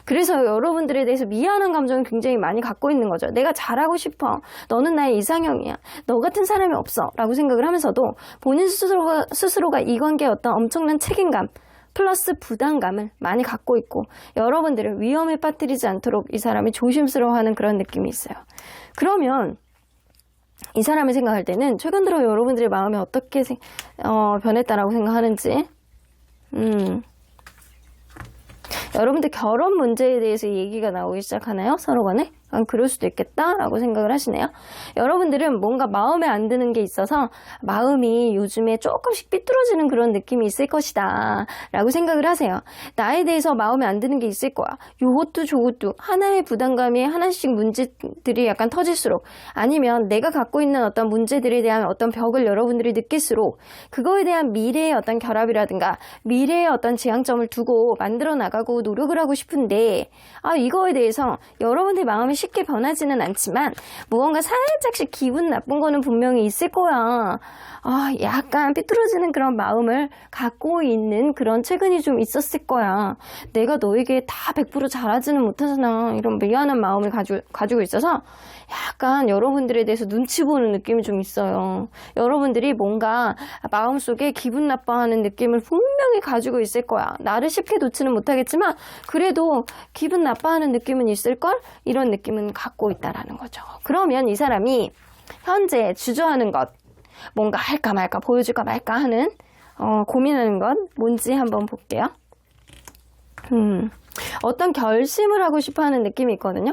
그래서 여러분들에 대해서 미안한 감정을 굉장히 많이 갖고 있는 거죠. 내가 잘하고 싶어. 너는 나의 이상형이야. 너 같은 사람이 없어. 라고 생각을 하면서도 본인 스스로가 이 관계에 어떤 엄청난 책임감 플러스 부담감을 많이 갖고 있고 여러분들을 위험에 빠뜨리지 않도록 이 사람이 조심스러워하는 그런 느낌이 있어요. 그러면 이 사람이 생각할 때는 최근 들어 여러분들의 마음이 어떻게 변했다라고 생각하는지 여러분들 결혼 문제에 대해서 얘기가 나오기 시작하나요? 서로 간에? 그럴 수도 있겠다라고 생각을 하시네요. 여러분들은 뭔가 마음에 안 드는 게 있어서 마음이 요즘에 조금씩 삐뚤어지는 그런 느낌이 있을 것이다 라고 생각을 하세요. 나에 대해서 마음에 안 드는 게 있을 거야. 요것도 저것도 하나의 부담감이 하나씩 문제들이 약간 터질수록, 아니면 내가 갖고 있는 어떤 문제들에 대한 어떤 벽을 여러분들이 느낄수록 그거에 대한 미래의 어떤 결합이라든가 미래의 어떤 지향점을 두고 만들어 나가고 노력을 하고 싶은데, 이거에 대해서 여러분들 마음이 쉽게 변하지는 않지만 무언가 살짝씩 기분 나쁜 거는 분명히 있을 거야. 약간 삐뚤어지는 그런 마음을 갖고 있는 그런 최근이 좀 있었을 거야. 내가 너에게 다 100% 잘하지는 못하잖아. 이런 미안한 마음을 가지고 있어서 약간 여러분들에 대해서 눈치 보는 느낌이 좀 있어요. 여러분들이 뭔가 마음속에 기분 나빠하는 느낌을 분명히 가지고 있을 거야. 나를 쉽게 놓지는 못하겠지만 그래도 기분 나빠하는 느낌은 있을걸? 이런 느낌은 갖고 있다라는 거죠. 그러면 이 사람이 현재 주저하는 것, 뭔가 할까 말까 보여줄까 말까 하는 고민하는 건 뭔지 한번 볼게요. 어떤 결심을 하고 싶어 하는 느낌이 있거든요.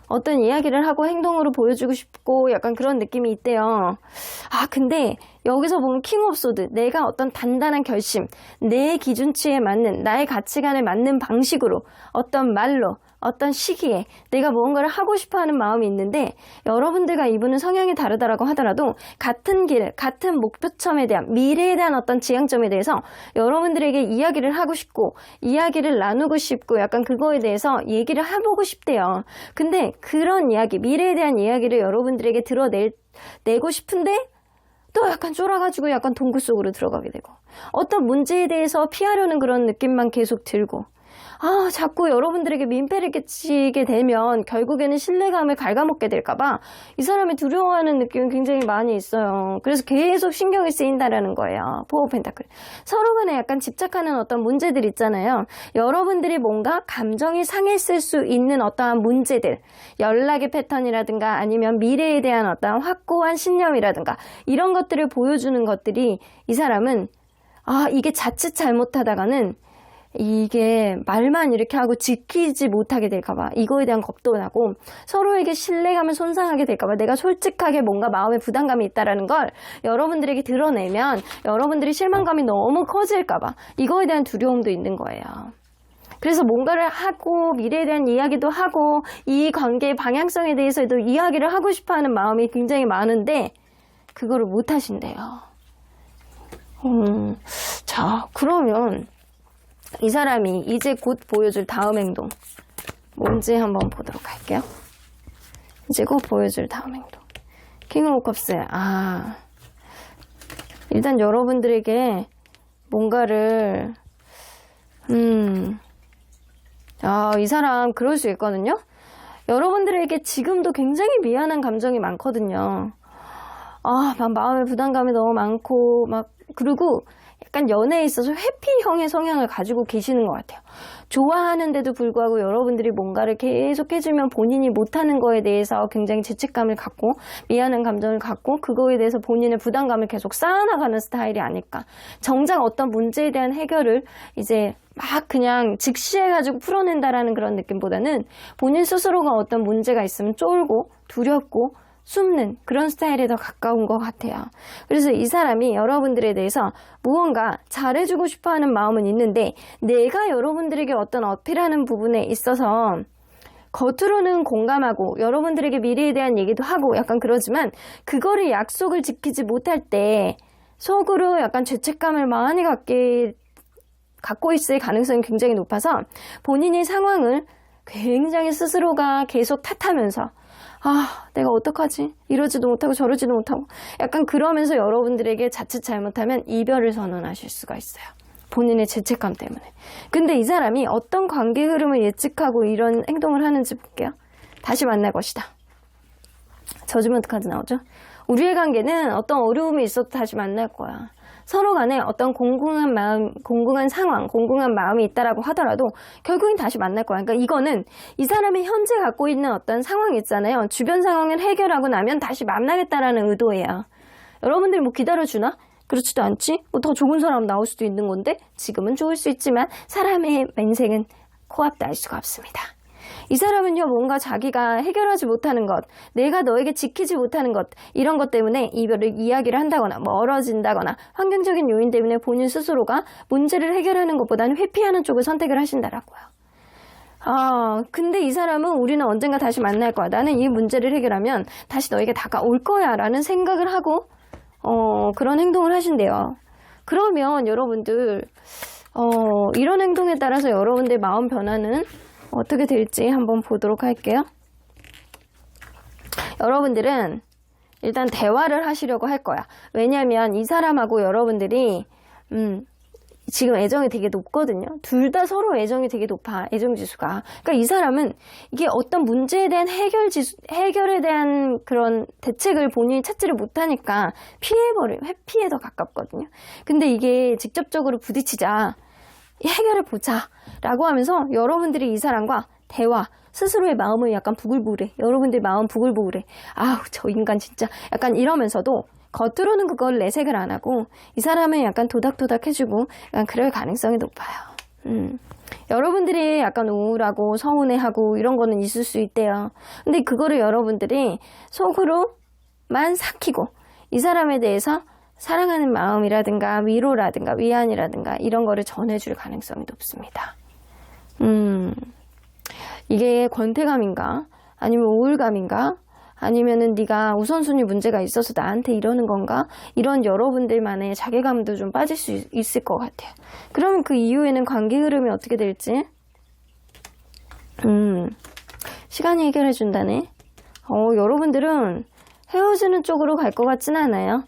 어떤 이야기를 하고 행동으로 보여주고 싶고 약간 그런 느낌이 있대요. 근데 여기서 보면 킹 오브 소드, 내가 어떤 단단한 결심, 내 기준치에 맞는, 나의 가치관에 맞는 방식으로 어떤 말로 어떤 시기에 내가 무언가를 하고 싶어하는 마음이 있는데, 여러분들과 이분은 성향이 다르다라고 하더라도 같은 길, 같은 목표점에 대한, 미래에 대한 어떤 지향점에 대해서 여러분들에게 이야기를 하고 싶고 이야기를 나누고 싶고 약간 그거에 대해서 얘기를 해보고 싶대요. 근데 그런 이야기, 미래에 대한 이야기를 여러분들에게 내고 싶은데 또 약간 쫄아가지고 약간 동굴 속으로 들어가게 되고, 어떤 문제에 대해서 피하려는 그런 느낌만 계속 들고, 자꾸 여러분들에게 민폐를 끼치게 되면 결국에는 신뢰감을 갉아먹게 될까봐 이 사람이 두려워하는 느낌이 굉장히 많이 있어요. 그래서 계속 신경이 쓰인다라는 거예요. 포 오브 펜타클. 서로 간에 약간 집착하는 어떤 문제들 있잖아요. 여러분들이 뭔가 감정이 상했을 수 있는 어떠한 문제들, 연락의 패턴이라든가 아니면 미래에 대한 어떤 확고한 신념이라든가 이런 것들을 보여주는 것들이, 이 사람은 이게 자칫 잘못하다가는 이게 말만 이렇게 하고 지키지 못하게 될까봐 이거에 대한 겁도 나고, 서로에게 신뢰감을 손상하게 될까봐, 내가 솔직하게 뭔가 마음에 부담감이 있다라는 걸 여러분들에게 드러내면 여러분들이 실망감이 너무 커질까봐 이거에 대한 두려움도 있는 거예요. 그래서 뭔가를 하고 미래에 대한 이야기도 하고 이 관계의 방향성에 대해서도 이야기를 하고 싶어하는 마음이 굉장히 많은데 그거를 못 하신대요. 자, 그러면 이 사람이 이제 곧 보여줄 다음 행동 뭔지 한번 보도록 할게요. 이제 곧 보여줄 다음 행동. 킹 오브 컵스. 일단 여러분들에게 뭔가를 이 사람 그럴 수 있거든요. 여러분들에게 지금도 굉장히 미안한 감정이 많거든요. 마음의 부담감이 너무 많고 그리고 약간 연애에 있어서 회피형의 성향을 가지고 계시는 것 같아요. 좋아하는데도 불구하고 여러분들이 뭔가를 계속 해주면 본인이 못하는 거에 대해서 굉장히 죄책감을 갖고 미안한 감정을 갖고 그거에 대해서 본인의 부담감을 계속 쌓아나가는 스타일이 아닐까. 정작 어떤 문제에 대한 해결을 이제 막 그냥 직시해가지고 풀어낸다라는 그런 느낌보다는 본인 스스로가 어떤 문제가 있으면 쫄고 두렵고 숨는 그런 스타일에 더 가까운 것 같아요. 그래서 이 사람이 여러분들에 대해서 무언가 잘해주고 싶어하는 마음은 있는데, 내가 여러분들에게 어떤 어필하는 부분에 있어서 겉으로는 공감하고 여러분들에게 미래에 대한 얘기도 하고 약간 그러지만 그거를 약속을 지키지 못할 때 속으로 약간 죄책감을 많이 갖고 있을 가능성이 굉장히 높아서 본인의 상황을 굉장히 스스로가 계속 탓하면서 내가 어떡하지? 이러지도 못하고 저러지도 못하고 약간 그러면서 여러분들에게 자칫 잘못하면 이별을 선언하실 수가 있어요. 본인의 죄책감 때문에. 근데 이 사람이 어떤 관계 흐름을 예측하고 이런 행동을 하는지 볼게요. 다시 만날 것이다. 저주먼트 카드 나오죠? 우리의 관계는 어떤 어려움이 있어도 다시 만날 거야. 서로 간에 어떤 공공한 마음, 공공한 상황, 공공한 마음이 있다라고 하더라도 결국엔 다시 만날 거야. 그러니까 이거는 이 사람이 현재 갖고 있는 어떤 상황이 있잖아요. 주변 상황을 해결하고 나면 다시 만나겠다라는 의도예요. 여러분들이 뭐 기다려주나? 그렇지도 않지? 뭐 더 좋은 사람 나올 수도 있는 건데 지금은 좋을 수 있지만 사람의 인생은 코앞도 알 수가 없습니다. 이 사람은요, 뭔가 자기가 해결하지 못하는 것, 내가 너에게 지키지 못하는 것, 이런 것 때문에 이별을 이야기를 한다거나 멀어진다거나 환경적인 요인 때문에 본인 스스로가 문제를 해결하는 것보다는 회피하는 쪽을 선택을 하신다라고요. 근데 이 사람은 우리는 언젠가 다시 만날 거야. 나는 이 문제를 해결하면 다시 너에게 다가올 거야. 라는 생각을 하고, 그런 행동을 하신대요. 그러면 여러분들, 이런 행동에 따라서 여러분들 마음 변화는 어떻게 될지 한번 보도록 할게요. 여러분들은 일단 대화를 하시려고 할 거야. 왜냐면 이 사람하고 여러분들이, 지금 애정이 되게 높거든요. 둘 다 서로 애정이 되게 높아. 애정지수가. 그러니까 이 사람은 이게 어떤 문제에 대한 해결에 대한 그런 대책을 본인이 찾지를 못하니까 회피에 더 가깝거든요. 근데 이게 직접적으로 부딪히자, 해결해보자 라고 하면서 여러분들이 이 사람과 대화, 스스로의 마음을 약간 부글부글해. 여러분들 마음 부글부글해. 저 인간 진짜 약간 이러면서도 겉으로는 그걸 내색을 안 하고 이 사람은 약간 도닥도닥 해주고 약간 그럴 가능성이 높아요. 여러분들이 약간 우울하고 서운해하고 이런 거는 있을 수 있대요. 근데 그거를 여러분들이 속으로만 삭히고 이 사람에 대해서 사랑하는 마음이라든가 위로라든가 위안이라든가 이런 거를 전해줄 가능성이 높습니다. 이게 권태감인가? 아니면 우울감인가? 아니면은 네가 우선순위 문제가 있어서 나한테 이러는 건가? 이런 여러분들만의 자괴감도 좀 빠질 수 있을 것 같아요. 그러면 그 이후에는 관계 흐름이 어떻게 될지? 시간이 해결해 준다네. 여러분들은 헤어지는 쪽으로 갈 것 같진 않아요.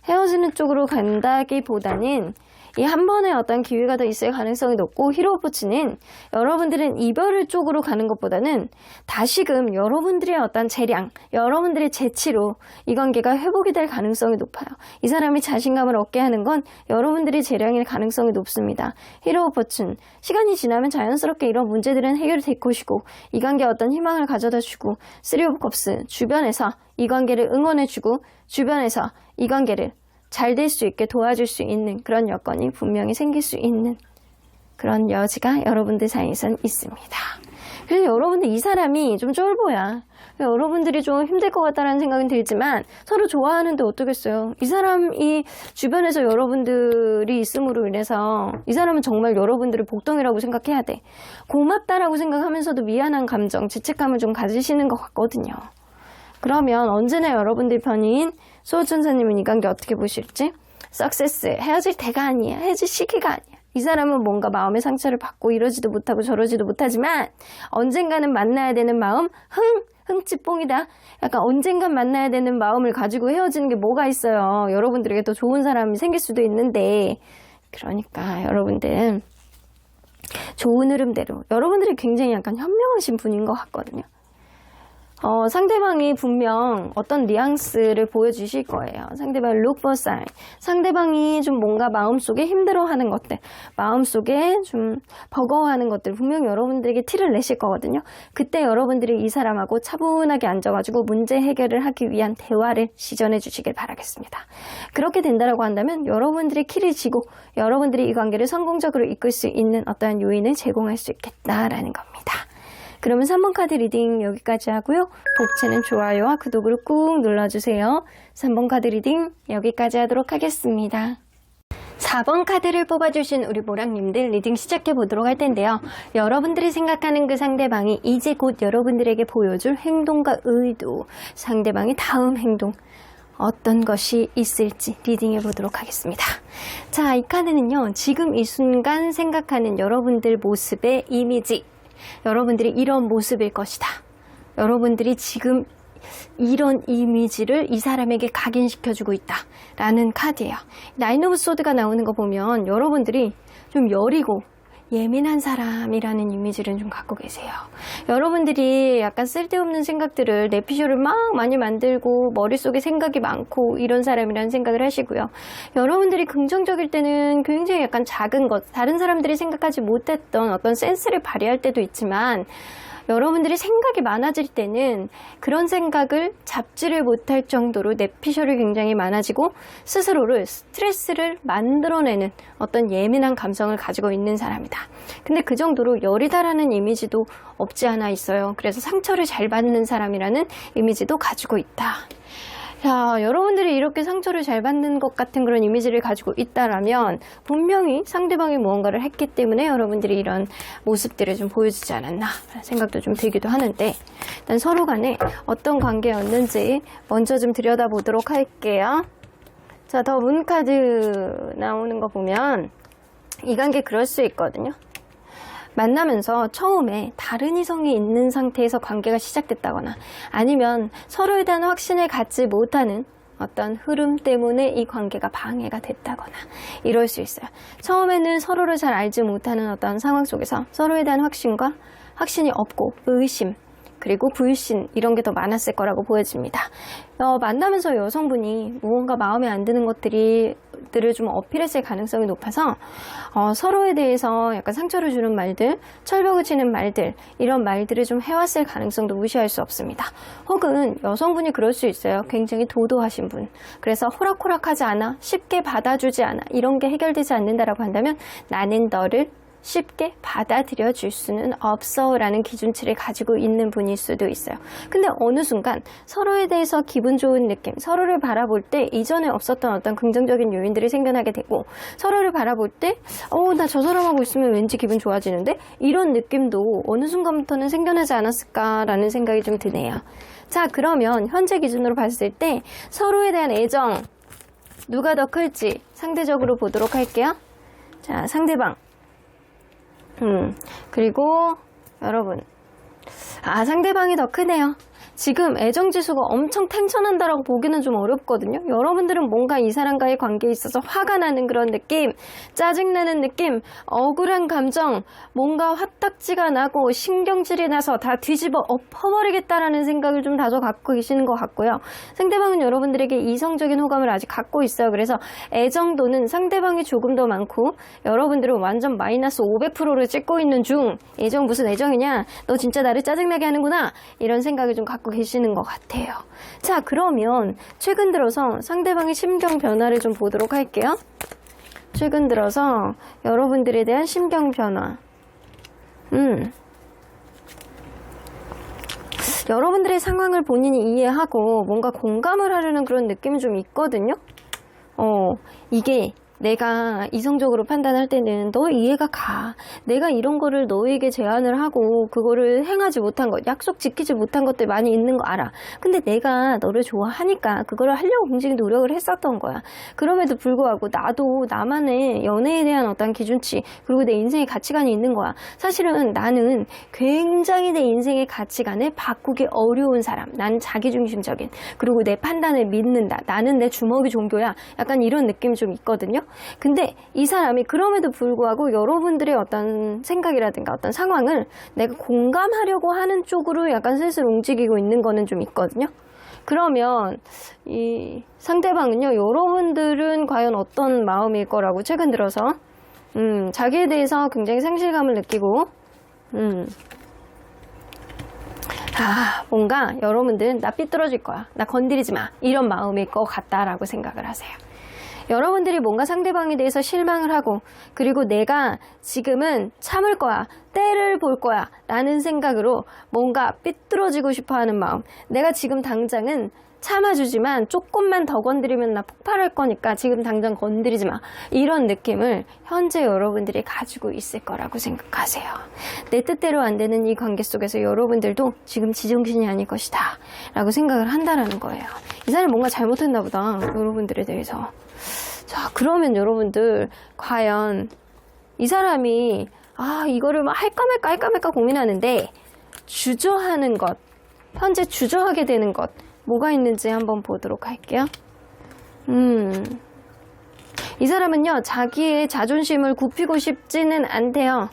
헤어지는 쪽으로 간다기보다는 이 한 번의 어떤 기회가 더 있을 가능성이 높고, 히로부츠는 여러분들은 이별을 쪽으로 가는 것보다는 다시금 여러분들의 어떤 재량, 여러분들의 재치로 이 관계가 회복이 될 가능성이 높아요. 이 사람이 자신감을 얻게 하는 건 여러분들의 재량일 가능성이 높습니다. 히로부츠는 시간이 지나면 자연스럽게 이런 문제들은 해결이 될 것이고, 이 관계에 어떤 희망을 가져다 주고, 쓰리 오브 컵스, 주변에서 이 관계를 응원해주고, 주변에서 이 관계를 잘 될 수 있게 도와줄 수 있는 그런 여건이 분명히 생길 수 있는 그런 여지가 여러분들 사이에선 있습니다. 그래서 여러분들 이 사람이 좀 쫄보야. 여러분들이 좀 힘들 것 같다는 생각은 들지만 서로 좋아하는데 어쩌겠어요. 이 사람이 주변에서 여러분들이 있음으로 인해서 이 사람은 정말 여러분들을 복덩이라고 생각해야 돼. 고맙다라고 생각하면서도 미안한 감정, 죄책감을 좀 가지시는 것 같거든요. 그러면 언제나 여러분들 편인 수호천사님은 이 관계 어떻게 보실지? 석세스, 헤어질 때가 아니야. 헤어질 시기가 아니야. 이 사람은 뭔가 마음의 상처를 받고 이러지도 못하고 저러지도 못하지만 언젠가는 만나야 되는 마음, 흥치뽕이다. 약간 언젠간 만나야 되는 마음을 가지고 헤어지는 게 뭐가 있어요. 여러분들에게 더 좋은 사람이 생길 수도 있는데, 그러니까 여러분들 좋은 흐름대로, 여러분들이 굉장히 약간 현명하신 분인 것 같거든요. 상대방이 분명 어떤 뉘앙스를 보여주실 거예요. 상대방 look for sign. 상대방이 좀 뭔가 마음속에 힘들어하는 것들, 마음속에 좀 버거워하는 것들 분명 여러분들에게 티를 내실 거거든요. 그때 여러분들이 이 사람하고 차분하게 앉아가지고 문제 해결을 하기 위한 대화를 시전해 주시길 바라겠습니다. 그렇게 된다라고 한다면 여러분들이 키를 쥐고 여러분들이 이 관계를 성공적으로 이끌 수 있는 어떠한 요인을 제공할 수 있겠다라는 겁니다. 그러면 3번 카드 리딩 여기까지 하고요. 복채는 좋아요와 구독을 꾹 눌러주세요. 3번 카드 리딩 여기까지 하도록 하겠습니다. 4번 카드를 뽑아주신 우리 모랑님들 리딩 시작해 보도록 할 텐데요. 여러분들이 생각하는 그 상대방이 이제 곧 여러분들에게 보여줄 행동과 의도, 상대방의 다음 행동 어떤 것이 있을지 리딩해 보도록 하겠습니다. 자, 이 카드는요. 지금 이 순간 생각하는 여러분들 모습의 이미지, 여러분들이 이런 모습일 것이다. 여러분들이 지금 이런 이미지를 이 사람에게 각인시켜주고 있다. 라는 카드예요. 나인 오브 소드가 나오는 거 보면 여러분들이 좀 여리고 예민한 사람이라는 이미지를 좀 갖고 계세요. 여러분들이 약간 쓸데없는 생각들을 내피셜을 막 많이 만들고 머릿속에 생각이 많고 이런 사람이라는 생각을 하시고요. 여러분들이 긍정적일 때는 굉장히 약간 작은 것, 다른 사람들이 생각하지 못했던 어떤 센스를 발휘할 때도 있지만 여러분들이 생각이 많아질 때는 그런 생각을 잡지를 못할 정도로 내피셜이 굉장히 많아지고 스스로를 스트레스를 만들어내는 어떤 예민한 감성을 가지고 있는 사람이다. 근데 그 정도로 열이다라는 이미지도 없지 않아 있어요. 그래서 상처를 잘 받는 사람이라는 이미지도 가지고 있다. 자, 여러분들이 이렇게 상처를 잘 받는 것 같은 그런 이미지를 가지고 있다라면 분명히 상대방이 무언가를 했기 때문에 여러분들이 이런 모습들을 좀 보여주지 않았나 생각도 좀 들기도 하는데, 일단 서로 간에 어떤 관계였는지 먼저 좀 들여다보도록 할게요. 자, 더 문카드 나오는 거 보면 이 관계 그럴 수 있거든요. 만나면서 처음에 다른 이성이 있는 상태에서 관계가 시작됐다거나 아니면 서로에 대한 확신을 갖지 못하는 어떤 흐름 때문에 이 관계가 방해가 됐다거나 이럴 수 있어요. 처음에는 서로를 잘 알지 못하는 어떤 상황 속에서 서로에 대한 확신이 없고 의심, 그리고 불신 이런 게 더 많았을 거라고 보여집니다. 만나면서 여성분이 무언가 마음에 안 드는 것들을 좀 어필했을 가능성이 높아서 서로에 대해서 약간 상처를 주는 말들, 철벽을 치는 말들, 이런 말들을 좀 해왔을 가능성도 무시할 수 없습니다. 혹은 여성분이 그럴 수 있어요. 굉장히 도도하신 분. 그래서 호락호락하지 않아, 쉽게 받아주지 않아, 이런 게 해결되지 않는다라고 한다면 나는 너를 쉽게 받아들여 줄 수는 없어 라는 기준치를 가지고 있는 분일 수도 있어요. 근데 어느 순간 서로에 대해서 기분 좋은 느낌, 서로를 바라볼 때 이전에 없었던 어떤 긍정적인 요인들이 생겨나게 되고, 서로를 바라볼 때 나 저 사람하고 있으면 왠지 기분 좋아지는데, 이런 느낌도 어느 순간부터는 생겨나지 않았을까라는 생각이 좀 드네요. 자, 그러면 현재 기준으로 봤을 때 서로에 대한 애정 누가 더 클지 상대적으로 보도록 할게요. 자, 상대방. 그리고 여러분, 상대방이 더 크네요. 지금 애정지수가 엄청 텐션한다라고 보기는 좀 어렵거든요. 여러분들은 뭔가 이 사람과의 관계에 있어서 화가 나는 그런 느낌, 짜증나는 느낌, 억울한 감정, 뭔가 화딱지가 나고 신경질이 나서 다 뒤집어 엎어버리겠다라는 생각을 좀 다소 갖고 계시는 것 같고요. 상대방은 여러분들에게 이성적인 호감을 아직 갖고 있어요. 그래서 애정도는 상대방이 조금 더 많고 여러분들은 완전 마이너스 500%를 찍고 있는 중. 애정 무슨 애정이냐, 너 진짜 나를 짜증나게 하는구나, 이런 생각을 좀 갖고 계시는 것 같아요. 자, 그러면 최근 들어서 상대방의 심경 변화를 좀 보도록 할게요. 최근 들어서 여러분들에 대한 심경 변화. 여러분들의 상황을 본인이 이해하고 뭔가 공감을 하려는 그런 느낌이 좀 있거든요. 이게 내가 이성적으로 판단할 때는 너 이해가 가. 내가 이런 거를 너에게 제안을 하고 그거를 행하지 못한 것, 약속 지키지 못한 것들 많이 있는 거 알아. 근데 내가 너를 좋아하니까 그거를 하려고 굉장히 노력을 했었던 거야. 그럼에도 불구하고 나도 나만의 연애에 대한 어떤 기준치, 그리고 내 인생의 가치관이 있는 거야. 사실은 나는 굉장히 내 인생의 가치관을 바꾸기 어려운 사람. 난 자기중심적인, 그리고 내 판단을 믿는다. 나는 내 주먹이 종교야. 약간 이런 느낌이 좀 있거든요. 근데 이 사람이 그럼에도 불구하고 여러분들의 어떤 생각이라든가 어떤 상황을 내가 공감하려고 하는 쪽으로 약간 슬슬 움직이고 있는 거는 좀 있거든요. 그러면 이 상대방은요, 여러분들은 과연 어떤 마음일 거라고 최근 들어서 자기에 대해서 굉장히 상실감을 느끼고 뭔가 여러분들은 나 삐뚤어질 거야, 나 건드리지 마, 이런 마음일 것 같다라고 생각을 하세요. 여러분들이 뭔가 상대방에 대해서 실망을 하고, 그리고 내가 지금은 참을 거야, 때를 볼 거야 라는 생각으로 뭔가 삐뚤어지고 싶어하는 마음, 내가 지금 당장은 참아주지만 조금만 더 건드리면 나 폭발할 거니까 지금 당장 건드리지 마, 이런 느낌을 현재 여러분들이 가지고 있을 거라고 생각하세요. 내 뜻대로 안 되는 이 관계 속에서 여러분들도 지금 지정신이 아닐 것이다 라고 생각을 한다라는 거예요. 이 사람이 뭔가 잘못했나 보다, 여러분들에 대해서. 자, 그러면 여러분들 과연 이 사람이 이거를 막 할까 말까 고민하는데 주저하는 것, 현재 주저하게 되는 것 뭐가 있는지 한번 보도록 할게요. 이 사람은요, 자기의 자존심을 굽히고 싶지는 않대요.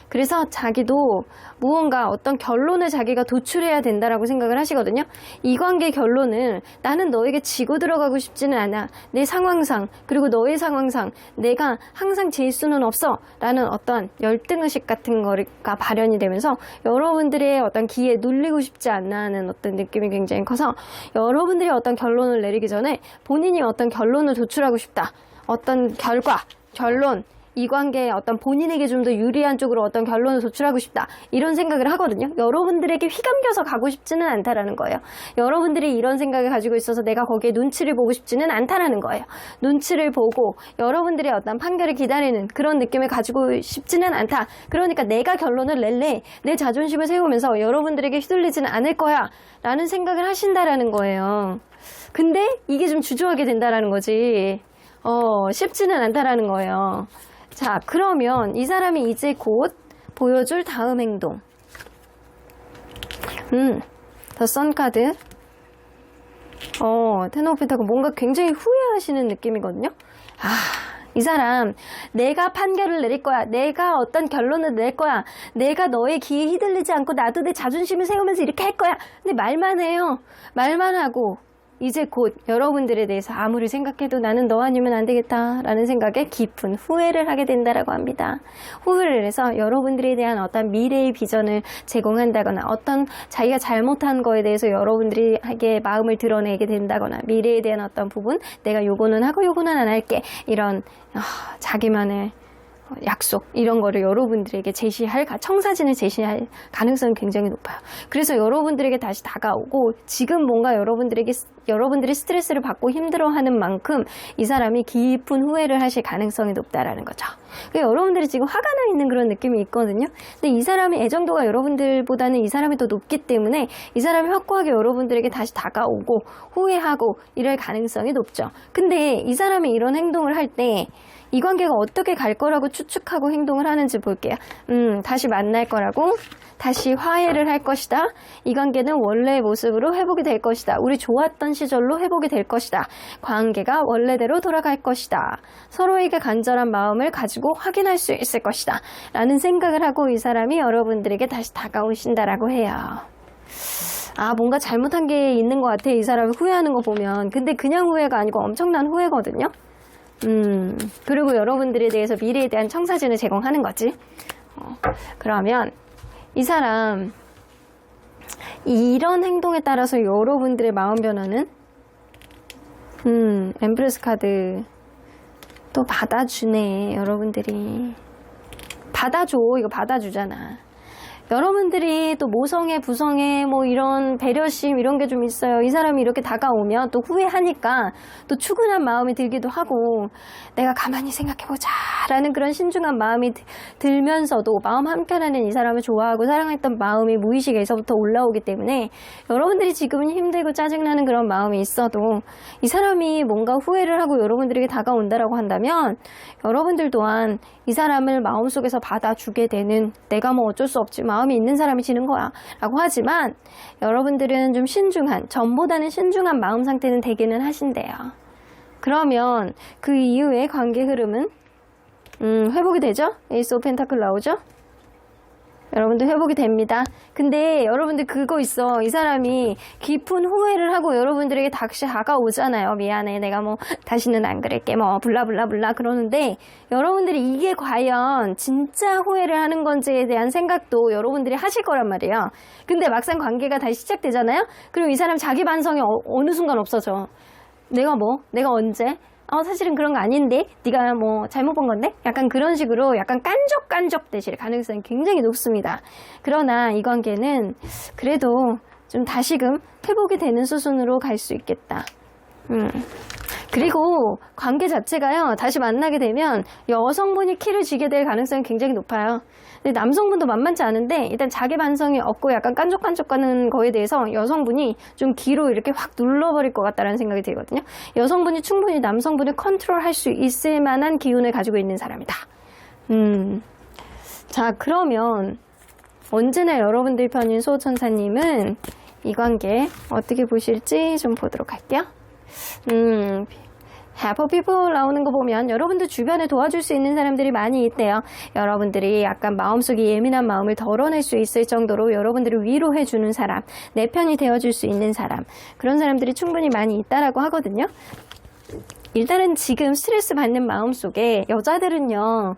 그래서 자기도 무언가 어떤 결론을 자기가 도출해야 된다라고 생각을 하시거든요. 이 관계 결론을 나는 너에게 지고 들어가고 싶지는 않아. 내 상황상 그리고 너의 상황상 내가 항상 질 수는 없어 라는 어떤 열등의식 같은 거가 발현이 되면서 여러분들의 어떤 기에 눌리고 싶지 않나 하는 어떤 느낌이 굉장히 커서 여러분들이 어떤 결론을 내리기 전에 본인이 어떤 결론을 도출하고 싶다. 어떤 결론 이 관계에 어떤 본인에게 좀 더 유리한 쪽으로 어떤 결론을 도출하고 싶다 이런 생각을 하거든요. 여러분들에게 휘감겨서 가고 싶지는 않다라는 거예요. 여러분들이 이런 생각을 가지고 있어서 내가 거기에 눈치를 보고 싶지는 않다라는 거예요. 눈치를 보고 여러분들의 어떤 판결을 기다리는 그런 느낌을 가지고 싶지는 않다. 그러니까 내가 결론을 낼래 내 자존심을 세우면서 여러분들에게 휘둘리지는 않을 거야 라는 생각을 하신다라는 거예요. 근데 이게 좀 주저하게 된다라는 거지. 쉽지는 않다라는 거예요. 자, 그러면 이 사람이 이제 곧 보여줄 다음 행동. 더 선 카드. 텐 오브 펜타클 뭔가 굉장히 후회하시는 느낌이거든요. 이 사람 내가 판결을 내릴 거야. 내가 어떤 결론을 낼 거야. 내가 너의 기에 휘둘리지 않고 나도 내 자존심을 세우면서 이렇게 할 거야. 근데 말만 해요. 말만 하고 이제 곧 여러분들에 대해서 아무리 생각해도 나는 너 아니면 안 되겠다 라는 생각에 깊은 후회를 하게 된다라고 합니다. 후회를 해서 여러분들에 대한 어떤 미래의 비전을 제공한다거나 어떤 자기가 잘못한 거에 대해서 여러분들에게 마음을 드러내게 된다거나 미래에 대한 어떤 부분 내가 요거는 하고 요거는 안 할게 이런 자기만의 약속 이런 거를 여러분들에게 청사진을 제시할 가능성이 굉장히 높아요. 그래서 여러분들에게 다시 다가오고 지금 뭔가 여러분들이 스트레스를 받고 힘들어하는 만큼 이 사람이 깊은 후회를 하실 가능성이 높다라는 거죠. 그러니까 여러분들이 지금 화가 나 있는 그런 느낌이 있거든요. 근데 이 사람의 애정도가 여러분들보다는 이 사람이 더 높기 때문에 이 사람이 확고하게 여러분들에게 다시 다가오고 후회하고 이럴 가능성이 높죠. 근데 이 사람이 이런 행동을 할 때 이 관계가 어떻게 갈 거라고 추측하고 행동을 하는지 볼게요. 다시 만날 거라고, 다시 화해를 할 것이다. 이 관계는 원래의 모습으로 회복이 될 것이다. 우리 좋았던 시절로 회복이 될 것이다. 관계가 원래대로 돌아갈 것이다. 서로에게 간절한 마음을 가지고 확인할 수 있을 것이다. 라는 생각을 하고 이 사람이 여러분들에게 다시 다가오신다라고 해요. 뭔가 잘못한 게 있는 것 같아. 이 사람이 후회하는 거 보면. 근데 그냥 후회가 아니고 엄청난 후회거든요. 그리고 여러분들에 대해서 미래에 대한 청사진을 제공하는 거지. 그러면 이 사람 이런 행동에 따라서 여러분들의 마음 변화는 엠프레스 카드 또 받아주네. 여러분들이 받아줘. 이거 받아주잖아. 여러분들이 또 모성애, 부성애, 뭐 이런 배려심 이런 게 좀 있어요. 이 사람이 이렇게 다가오면 또 후회하니까 또 추근한 마음이 들기도 하고 내가 가만히 생각해보자 라는 그런 신중한 마음이 들면서도 마음 한켠에는 이 사람을 좋아하고 사랑했던 마음이 무의식에서부터 올라오기 때문에 여러분들이 지금은 힘들고 짜증나는 그런 마음이 있어도 이 사람이 뭔가 후회를 하고 여러분들에게 다가온다라고 한다면 여러분들 또한 이 사람을 마음속에서 받아주게 되는 내가 뭐 어쩔 수 없지 마음이 있는 사람이 지는 거야 라고 하지만 여러분들은 좀 전보다는 신중한 마음 상태는 되기는 하신대요. 그러면 그 이후에 관계 흐름은 회복이 되죠? 에이스 오브 펜타클 나오죠? 여러분들 회복이 됩니다. 근데 여러분들 그거 있어. 이 사람이 깊은 후회를 하고 여러분들에게 다시 다가오잖아요. 미안해. 내가 뭐 다시는 안 그럴게. 뭐 블라블라블라 그러는데 여러분들이 이게 과연 진짜 후회를 하는 건지에 대한 생각도 여러분들이 하실 거란 말이에요. 근데 막상 관계가 다시 시작되잖아요. 그리고 이 사람 자기 반성이 어느 순간 없어져. 내가 언제? 사실은 그런 거 아닌데 네가 뭐 잘못 본 건데? 약간 그런 식으로 약간 깐족깐족 되실 가능성이 굉장히 높습니다. 그러나 이 관계는 그래도 좀 다시금 회복이 되는 수순으로 갈 수 있겠다. 그리고 관계 자체가요, 다시 만나게 되면 여성분이 키를 쥐게 될 가능성이 굉장히 높아요. 근데 남성분도 만만치 않은데 일단 자기 반성이 없고 약간 깐족깐족하는 거에 대해서 여성분이 좀 기로 이렇게 확 눌러버릴 것 같다는 생각이 들거든요. 여성분이 충분히 남성분을 컨트롤할 수 있을 만한 기운을 가지고 있는 사람이다. 자, 그러면 언제나 여러분들 편인 수호천사님은 이 관계 어떻게 보실지 좀 보도록 할게요. Happy people 나오는 거 보면 여러분들 주변에 도와줄 수 있는 사람들이 많이 있대요. 여러분들이 약간 마음속에 예민한 마음을 덜어낼 수 있을 정도로 여러분들을 위로해주는 사람, 내 편이 되어줄 수 있는 사람, 그런 사람들이 충분히 많이 있다라고 하거든요. 일단은 지금 스트레스 받는 마음 속에 여자들은요,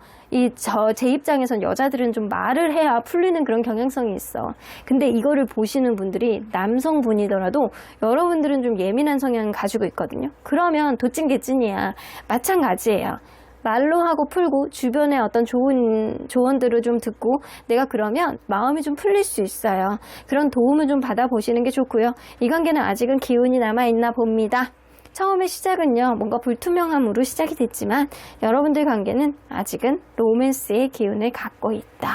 제 입장에선 여자들은 좀 말을 해야 풀리는 그런 경향성이 있어. 근데 이거를 보시는 분들이 남성분이더라도 여러분들은 좀 예민한 성향을 가지고 있거든요. 그러면 도찐개찐이야. 마찬가지예요. 말로 하고 풀고 주변에 어떤 좋은 조언들을 좀 듣고 내가 그러면 마음이 좀 풀릴 수 있어요. 그런 도움을 좀 받아보시는 게 좋고요. 이 관계는 아직은 기운이 남아있나 봅니다. 처음에 시작은요, 뭔가 불투명함으로 시작이 됐지만 여러분들 관계는 아직은 로맨스의 기운을 갖고 있다.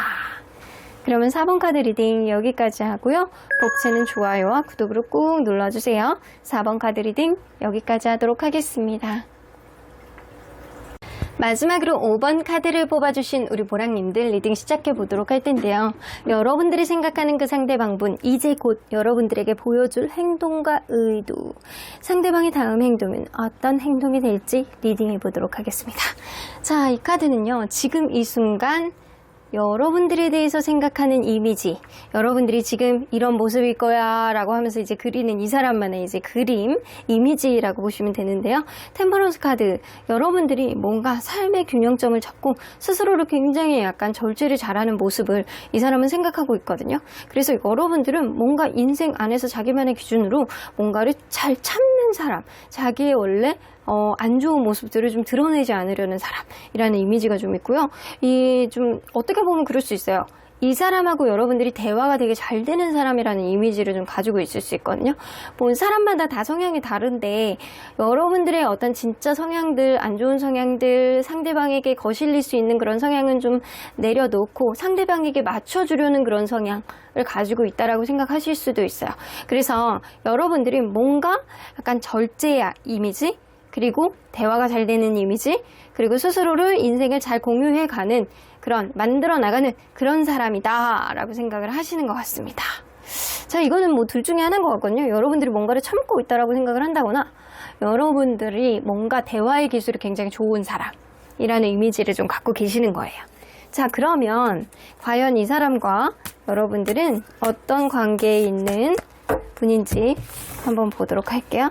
그러면 4번 카드 리딩 여기까지 하고요. 복채는 좋아요와 구독으로 꾹 눌러주세요. 4번 카드 리딩 여기까지 하도록 하겠습니다. 마지막으로 5번 카드를 뽑아주신 우리 보랑님들 리딩 시작해 보도록 할 텐데요. 여러분들이 생각하는 그 상대방분, 이제 곧 여러분들에게 보여줄 행동과 의도, 상대방의 다음 행동은 어떤 행동이 될지 리딩해 보도록 하겠습니다. 자, 이 카드는요, 지금 이 순간 여러분들에 대해서 생각하는 이미지, 여러분들이 지금 이런 모습일 거야 라고 하면서 이제 그리는 이 사람만의 이제 그림, 이미지라고 보시면 되는데요. 템퍼런스 카드, 여러분들이 뭔가 삶의 균형점을 찾고 스스로를 굉장히 약간 절제를 잘하는 모습을 이 사람은 생각하고 있거든요. 그래서 여러분들은 뭔가 인생 안에서 자기만의 기준으로 뭔가를 잘 참는 사람, 자기의 원래 안 좋은 모습들을 좀 드러내지 않으려는 사람이라는 이미지가 좀 있고요. 좀 어떻게 보면 그럴 수 있어요. 이 사람하고 여러분들이 대화가 되게 잘 되는 사람이라는 이미지를 좀 가지고 있을 수 있거든요. 뭐 사람마다 다 성향이 다른데 여러분들의 어떤 진짜 성향들, 안 좋은 성향들, 상대방에게 거슬릴 수 있는 그런 성향은 좀 내려놓고 상대방에게 맞춰주려는 그런 성향을 가지고 있다라고 생각하실 수도 있어요. 그래서 여러분들이 뭔가 약간 절제의 이미지, 그리고 대화가 잘 되는 이미지, 그리고 스스로를 인생을 잘 공유해가는 그런 만들어 나가는 그런 사람이다 라고 생각을 하시는 것 같습니다. 자, 이거는 뭐 둘 중에 하나인 것 같거든요. 여러분들이 뭔가를 참고 있다라고 생각을 한다거나 여러분들이 뭔가 대화의 기술이 굉장히 좋은 사람이라는 이미지를 좀 갖고 계시는 거예요. 자, 그러면 과연 이 사람과 여러분들은 어떤 관계에 있는 분인지 한번 보도록 할게요.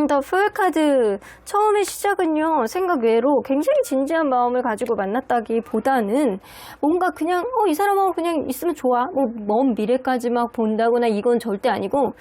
더 풀 카드, 처음에 시작은요, 생각 외로 굉장히 진지한 마음을 가지고 만났다기보다는 뭔가 그냥 이 사람하고 그냥 있으면 좋아, 먼 미래까지 막 본다거나 이건 절대 아니고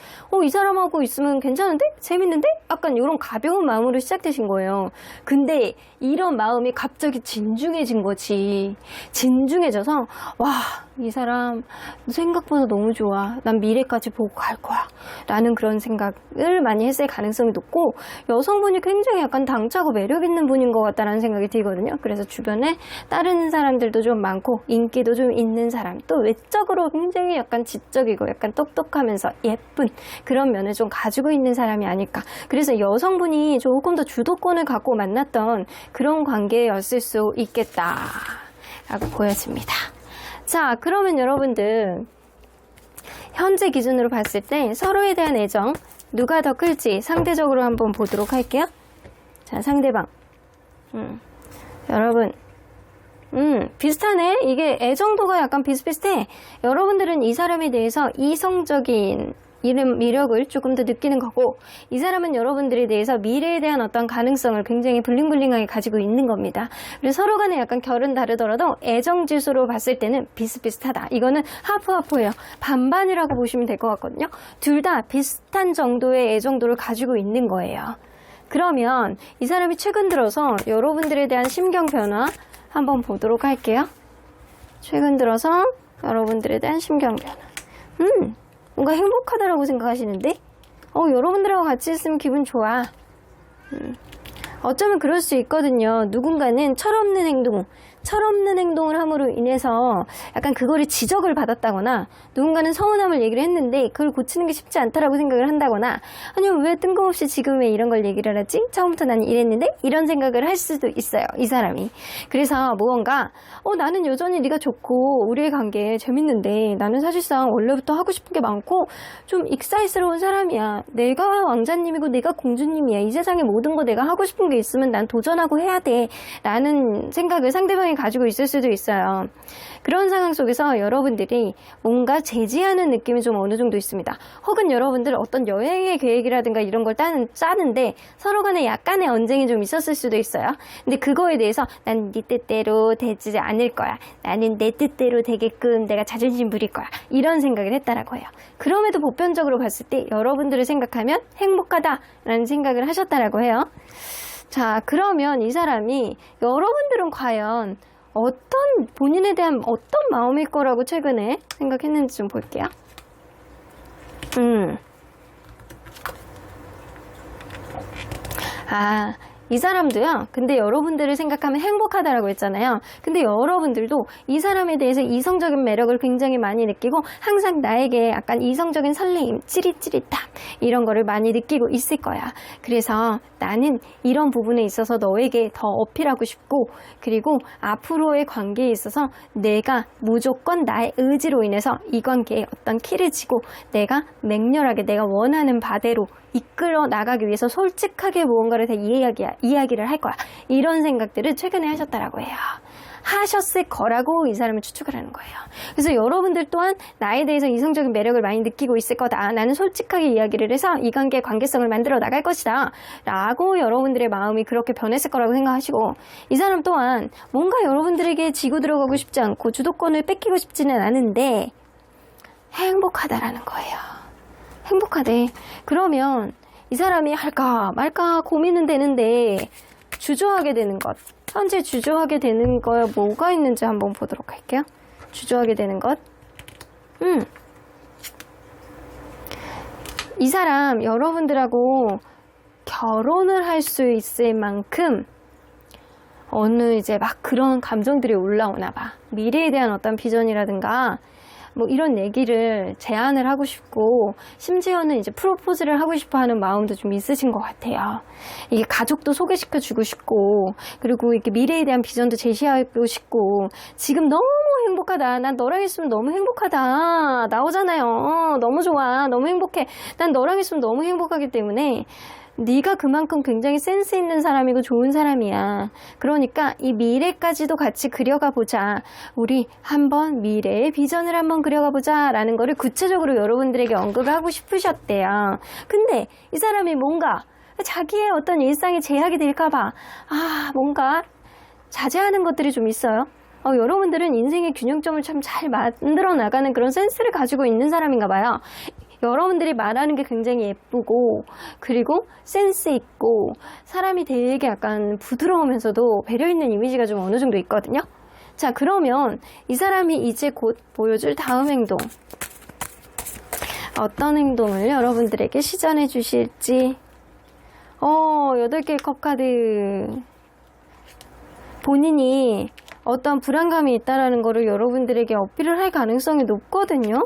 이 사람하고 있으면 괜찮은데? 재밌는데? 약간 이런 가벼운 마음으로 시작되신 거예요. 근데 이런 마음이 갑자기 진중해진 거지. 진중해져서 와, 이 사람 생각보다 너무 좋아, 난 미래까지 보고 갈 거야 라는 그런 생각을 많이 했을 가능성이 높고, 여성분이 굉장히 약간 당차고 매력 있는 분인 것 같다는 생각이 들거든요. 그래서 주변에 다른 사람들도 좀 많고 인기도 좀 있는 사람, 또 외적으로 굉장히 약간 지적이고 약간 똑똑하면서 예쁜 그런 면을 좀 가지고 있는 사람이 아닐까. 그래서 여성분이 조금 더 주도권을 갖고 만났던 그런 관계였을 수 있겠다 라고 보여집니다. 자, 그러면 여러분들 현재 기준으로 봤을 때 서로에 대한 애정 누가 더 클지 상대적으로 한번 보도록 할게요. 자, 상대방 여러분 비슷하네. 이게 애정도가 약간 비슷비슷해. 여러분들은 이 사람에 대해서 이성적인 미력을 조금 더 느끼는 거고, 이 사람은 여러분들에 대해서 미래에 대한 어떤 가능성을 굉장히 블링블링하게 가지고 있는 겁니다. 그래서 서로 간에 약간 결은 다르더라도 애정 지수로 봤을 때는 비슷비슷하다. 이거는 하프하프예요. 반반이라고 보시면 될 것 같거든요. 둘 다 비슷한 정도의 애정도를 가지고 있는 거예요. 그러면 이 사람이 최근 들어서 여러분들에 대한 심경 변화 한번 보도록 할게요. 최근 들어서 여러분들에 대한 심경 변화. 뭔가 행복하다라고 생각하시는데 여러분들하고 같이 있으면 기분 좋아. 어쩌면 그럴 수 있거든요. 누군가는 철없는 행동, 철없는 행동을 함으로 인해서 약간 그거를 지적을 받았다거나 누군가는 서운함을 얘기를 했는데 그걸 고치는 게 쉽지 않다라고 생각을 한다거나 아니면 왜 뜬금없이 지금 왜 이런 걸 얘기를 하지? 처음부터 나는 이랬는데? 이런 생각을 할 수도 있어요. 이 사람이. 그래서 무언가 나는 여전히 네가 좋고 우리의 관계 재밌는데 나는 사실상 원래부터 하고 싶은 게 많고 좀 익살스러운 사람이야. 내가 왕자님이고 내가 공주님이야. 이 세상의 모든 거 내가 하고 싶은 게 있으면 난 도전하고 해야 돼. 라는 생각을 상대방이 가지고 있을 수도 있어요. 그런 상황 속에서 여러분들이 뭔가 제지하는 느낌이 좀 어느 정도 있습니다. 혹은 여러분들 어떤 여행의 계획이라든가 이런 걸 짜는데 서로 간에 약간의 언쟁이 좀 있었을 수도 있어요. 근데 그거에 대해서 난 네 뜻대로 되지 않을 거야. 나는 내 뜻대로 되게끔 내가 자존심 부릴 거야. 이런 생각을 했다라고 해요. 그럼에도 보편적으로 봤을 때 여러분들을 생각하면 행복하다라는 생각을 하셨다라고 해요. 자, 그러면 이 사람이 여러분들은 과연 어떤 본인에 대한 어떤 마음일 거라고 최근에 생각했는지 좀 볼게요. 이 사람도요. 근데 여러분들을 생각하면 행복하다라고 했잖아요. 근데 여러분들도 이 사람에 대해서 이성적인 매력을 굉장히 많이 느끼고 항상 나에게 약간 이성적인 설레임, 찌릿찌릿함 이런 거를 많이 느끼고 있을 거야. 그래서 나는 이런 부분에 있어서 너에게 더 어필하고 싶고 그리고 앞으로의 관계에 있어서 내가 무조건 나의 의지로 인해서 이 관계에 어떤 키를 쥐고 내가 맹렬하게 내가 원하는 바대로 이끌어 나가기 위해서 솔직하게 무언가를 다 이야기를 할 거야. 이런 생각들을 최근에 하셨다라고 해요. 하셨을 거라고 이 사람을 추측을 하는 거예요. 그래서 여러분들 또한 나에 대해서 이성적인 매력을 많이 느끼고 있을 거다. 나는 솔직하게 이야기를 해서 이 관계의 관계성을 만들어 나갈 것이다. 라고 여러분들의 마음이 그렇게 변했을 거라고 생각하시고 이 사람 또한 뭔가 여러분들에게 지고 들어가고 싶지 않고 주도권을 뺏기고 싶지는 않은데 행복하다라는 거예요. 행복하대. 그러면 이 사람이 할까 말까 고민은 되는데 주저하게 되는 것. 현재 주저하게 되는 거에 뭐가 있는지 한번 보도록 할게요. 주저하게 되는 것. 이 사람 여러분들하고 결혼을 할 수 있을 만큼 어느 이제 막 그런 감정들이 올라오나 봐. 미래에 대한 어떤 비전이라든가 뭐 이런 얘기를 제안을 하고 싶고 심지어는 이제 프로포즈를 하고 싶어 하는 마음도 좀 있으신 것 같아요. 이게 가족도 소개시켜 주고 싶고 그리고 이렇게 미래에 대한 비전도 제시하고 싶고 지금 너무 행복하다. 난 너랑 있으면 너무 행복하다. 나오잖아요. 너무 좋아. 너무 행복해. 난 너랑 있으면 너무 행복하기 때문에 네가 그만큼 굉장히 센스 있는 사람이고 좋은 사람이야. 그러니까 이 미래까지도 같이 그려가 보자. 우리 한번 미래의 비전을 한번 그려가 보자 라는 거를 구체적으로 여러분들에게 언급을 하고 싶으셨대요. 근데 이 사람이 뭔가 자기의 어떤 일상에 제약이 될까봐 뭔가 자제하는 것들이 좀 있어요. 여러분들은 인생의 균형점을 참 잘 만들어 나가는 그런 센스를 가지고 있는 사람인가 봐요. 여러분들이 말하는 게 굉장히 예쁘고 그리고 센스 있고 사람이 되게 약간 부드러우면서도 배려 있는 이미지가 좀 어느 정도 있거든요. 자, 그러면 이 사람이 이제 곧 보여줄 다음 행동 어떤 행동을 여러분들에게 시전해 주실지 8개의 컵 카드 본인이 어떤 불안감이 있다라는 거를 여러분들에게 어필을 할 가능성이 높거든요.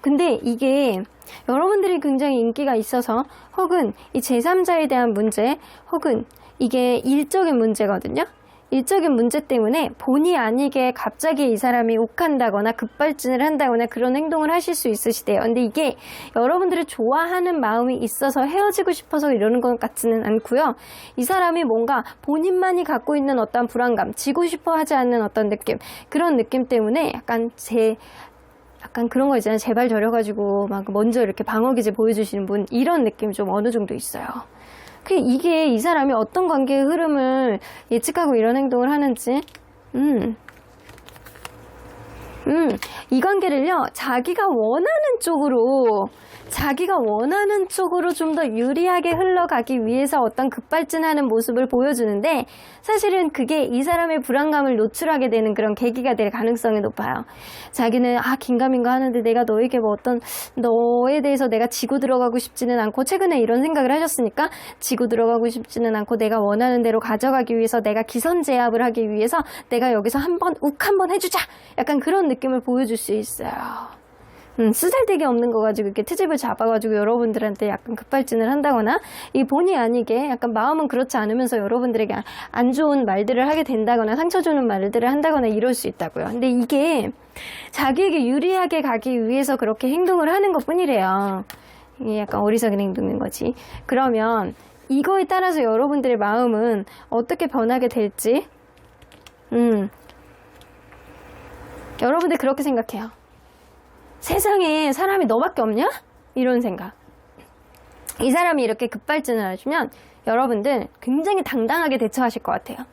근데 이게 여러분들이 굉장히 인기가 있어서 혹은 이 제3자에 대한 문제 혹은 이게 일적인 문제거든요. 일적인 문제 때문에 본의 아니게 갑자기 이 사람이 욱한다거나 급발진을 한다거나 그런 행동을 하실 수 있으시대요. 근데 이게 여러분들을 좋아하는 마음이 있어서 헤어지고 싶어서 이러는 것 같지는 않고요. 이 사람이 뭔가 본인만이 갖고 있는 어떤 불안감, 지고 싶어 하지 않는 어떤 느낌, 그런 느낌 때문에 약간 그런 거 있잖아요. 제발 저려가지고 막 먼저 이렇게 방어기제 보여주시는 분, 이런 느낌 좀 어느 정도 있어요. 이게 이 사람이 어떤 관계의 흐름을 예측하고 이런 행동을 하는지 이 관계를요 자기가 원하는 쪽으로 자기가 원하는 쪽으로 좀 더 유리하게 흘러가기 위해서 어떤 급발진하는 모습을 보여주는데 사실은 그게 이 사람의 불안감을 노출하게 되는 그런 계기가 될 가능성이 높아요. 자기는 긴가민가 하는데 내가 너에게 뭐 어떤 너에 대해서 내가 지고 들어가고 싶지는 않고 최근에 이런 생각을 하셨으니까 지고 들어가고 싶지는 않고 내가 원하는 대로 가져가기 위해서 내가 기선제압을 하기 위해서 내가 여기서 한번 욱 한번 해주자 약간 그런 느낌을 보여줄 수 있어요. 쓰잘데기 없는 거 가지고 이렇게 트집을 잡아가지고 여러분들한테 약간 급발진을 한다거나 이 본의 아니게 약간 마음은 그렇지 않으면서 여러분들에게 안 좋은 말들을 하게 된다거나 상처 주는 말들을 한다거나 이럴 수 있다고요. 근데 이게 자기에게 유리하게 가기 위해서 그렇게 행동을 하는 것 뿐이래요. 이게 약간 어리석은 행동인 거지. 그러면 이거에 따라서 여러분들의 마음은 어떻게 변하게 될지 여러분들 그렇게 생각해요. 세상에 사람이 너밖에 없냐? 이런 생각. 이 사람이 이렇게 급발진을 해주면 여러분들 굉장히 당당하게 대처하실 것 같아요.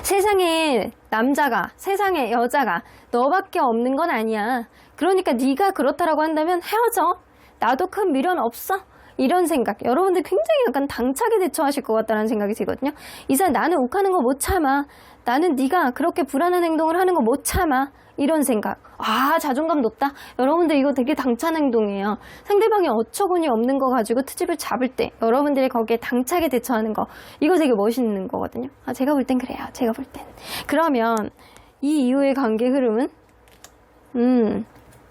세상에 남자가, 세상에 여자가 너밖에 없는 건 아니야. 그러니까 네가 그렇다라고 한다면 헤어져. 나도 큰 미련 없어. 이런 생각. 여러분들 굉장히 약간 당차게 대처하실 것 같다는 생각이 들거든요. 이 사람 나는 욱하는 거 못 참아. 나는 네가 그렇게 불안한 행동을 하는 거 못 참아. 이런 생각. 자존감 높다. 여러분들 이거 되게 당찬 행동이에요. 상대방이 어처구니 없는 거 가지고 트집을 잡을 때 여러분들이 거기에 당차게 대처하는 거 이거 되게 멋있는 거거든요. 제가 볼 땐 그래요. 제가 볼 땐. 그러면 이 이후의 관계 흐름은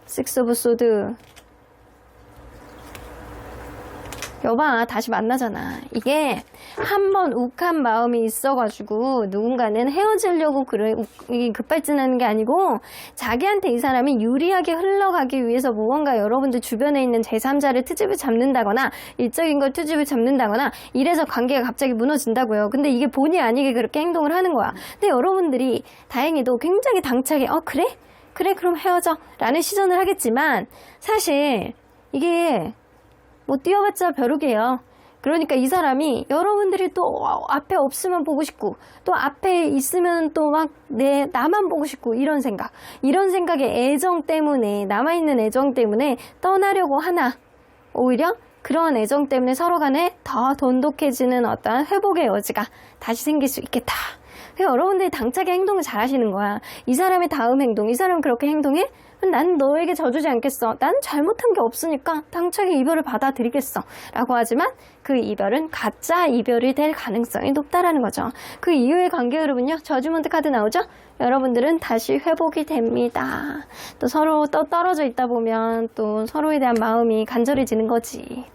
식스 오브 소드 여봐 다시 만나잖아. 이게 한번 욱한 마음이 있어가지고 누군가는 헤어지려고 급발진하는 게 아니고 자기한테 이 사람이 유리하게 흘러가기 위해서 무언가 여러분들 주변에 있는 제3자를 트집을 잡는다거나 일적인 걸 트집을 잡는다거나 이래서 관계가 갑자기 무너진다고요. 근데 이게 본의 아니게 그렇게 행동을 하는 거야. 근데 여러분들이 다행히도 굉장히 당차게 그래? 그래 그럼 헤어져 라는 시선을 하겠지만 사실 이게 뭐 뛰어봤자 벼룩이에요. 그러니까 이 사람이 여러분들이 또 앞에 없으면 보고 싶고 또 앞에 있으면 또 막 나만 보고 싶고 이런 생각에 애정 때문에 남아있는 애정 때문에 떠나려고 하나 오히려 그런 애정 때문에 서로 간에 더 돈독해지는 어떤 회복의 여지가 다시 생길 수 있겠다. 여러분들이 당차게 행동을 잘 하시는 거야. 이 사람의 다음 행동, 이 사람은 그렇게 행동해? 난 너에게 져주지 않겠어. 난 잘못한 게 없으니까 당차게 이별을 받아들이겠어. 라고 하지만 그 이별은 가짜 이별이 될 가능성이 높다라는 거죠. 그 이후의 관계 흐름은요. 저주먼트 카드 나오죠? 여러분들은 다시 회복이 됩니다. 또 서로 떨어져 있다 보면 또 서로에 대한 마음이 간절해지는 거지.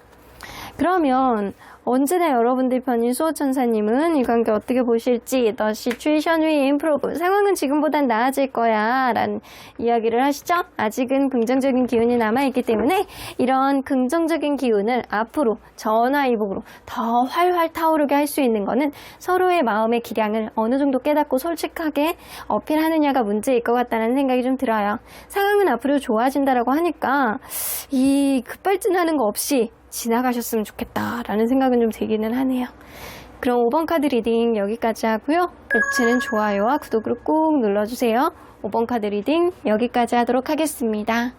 그러면 언제나 여러분들 편인 수호천사님은 이 관계 어떻게 보실지 The situation will improve. 상황은 지금보단 나아질 거야 라는 이야기를 하시죠. 아직은 긍정적인 기운이 남아있기 때문에 이런 긍정적인 기운을 앞으로 전화위복으로 더 활활 타오르게 할 수 있는 거는 서로의 마음의 기량을 어느 정도 깨닫고 솔직하게 어필하느냐가 문제일 것 같다는 생각이 좀 들어요. 상황은 앞으로 좋아진다라고 하니까 이 급발진하는 거 없이 지나가셨으면 좋겠다라는 생각은 좀 들기는 하네요. 그럼 5번 카드 리딩 여기까지 하고요. 배치는 좋아요와 구독을 꼭 눌러주세요. 5번 카드 리딩 여기까지 하도록 하겠습니다.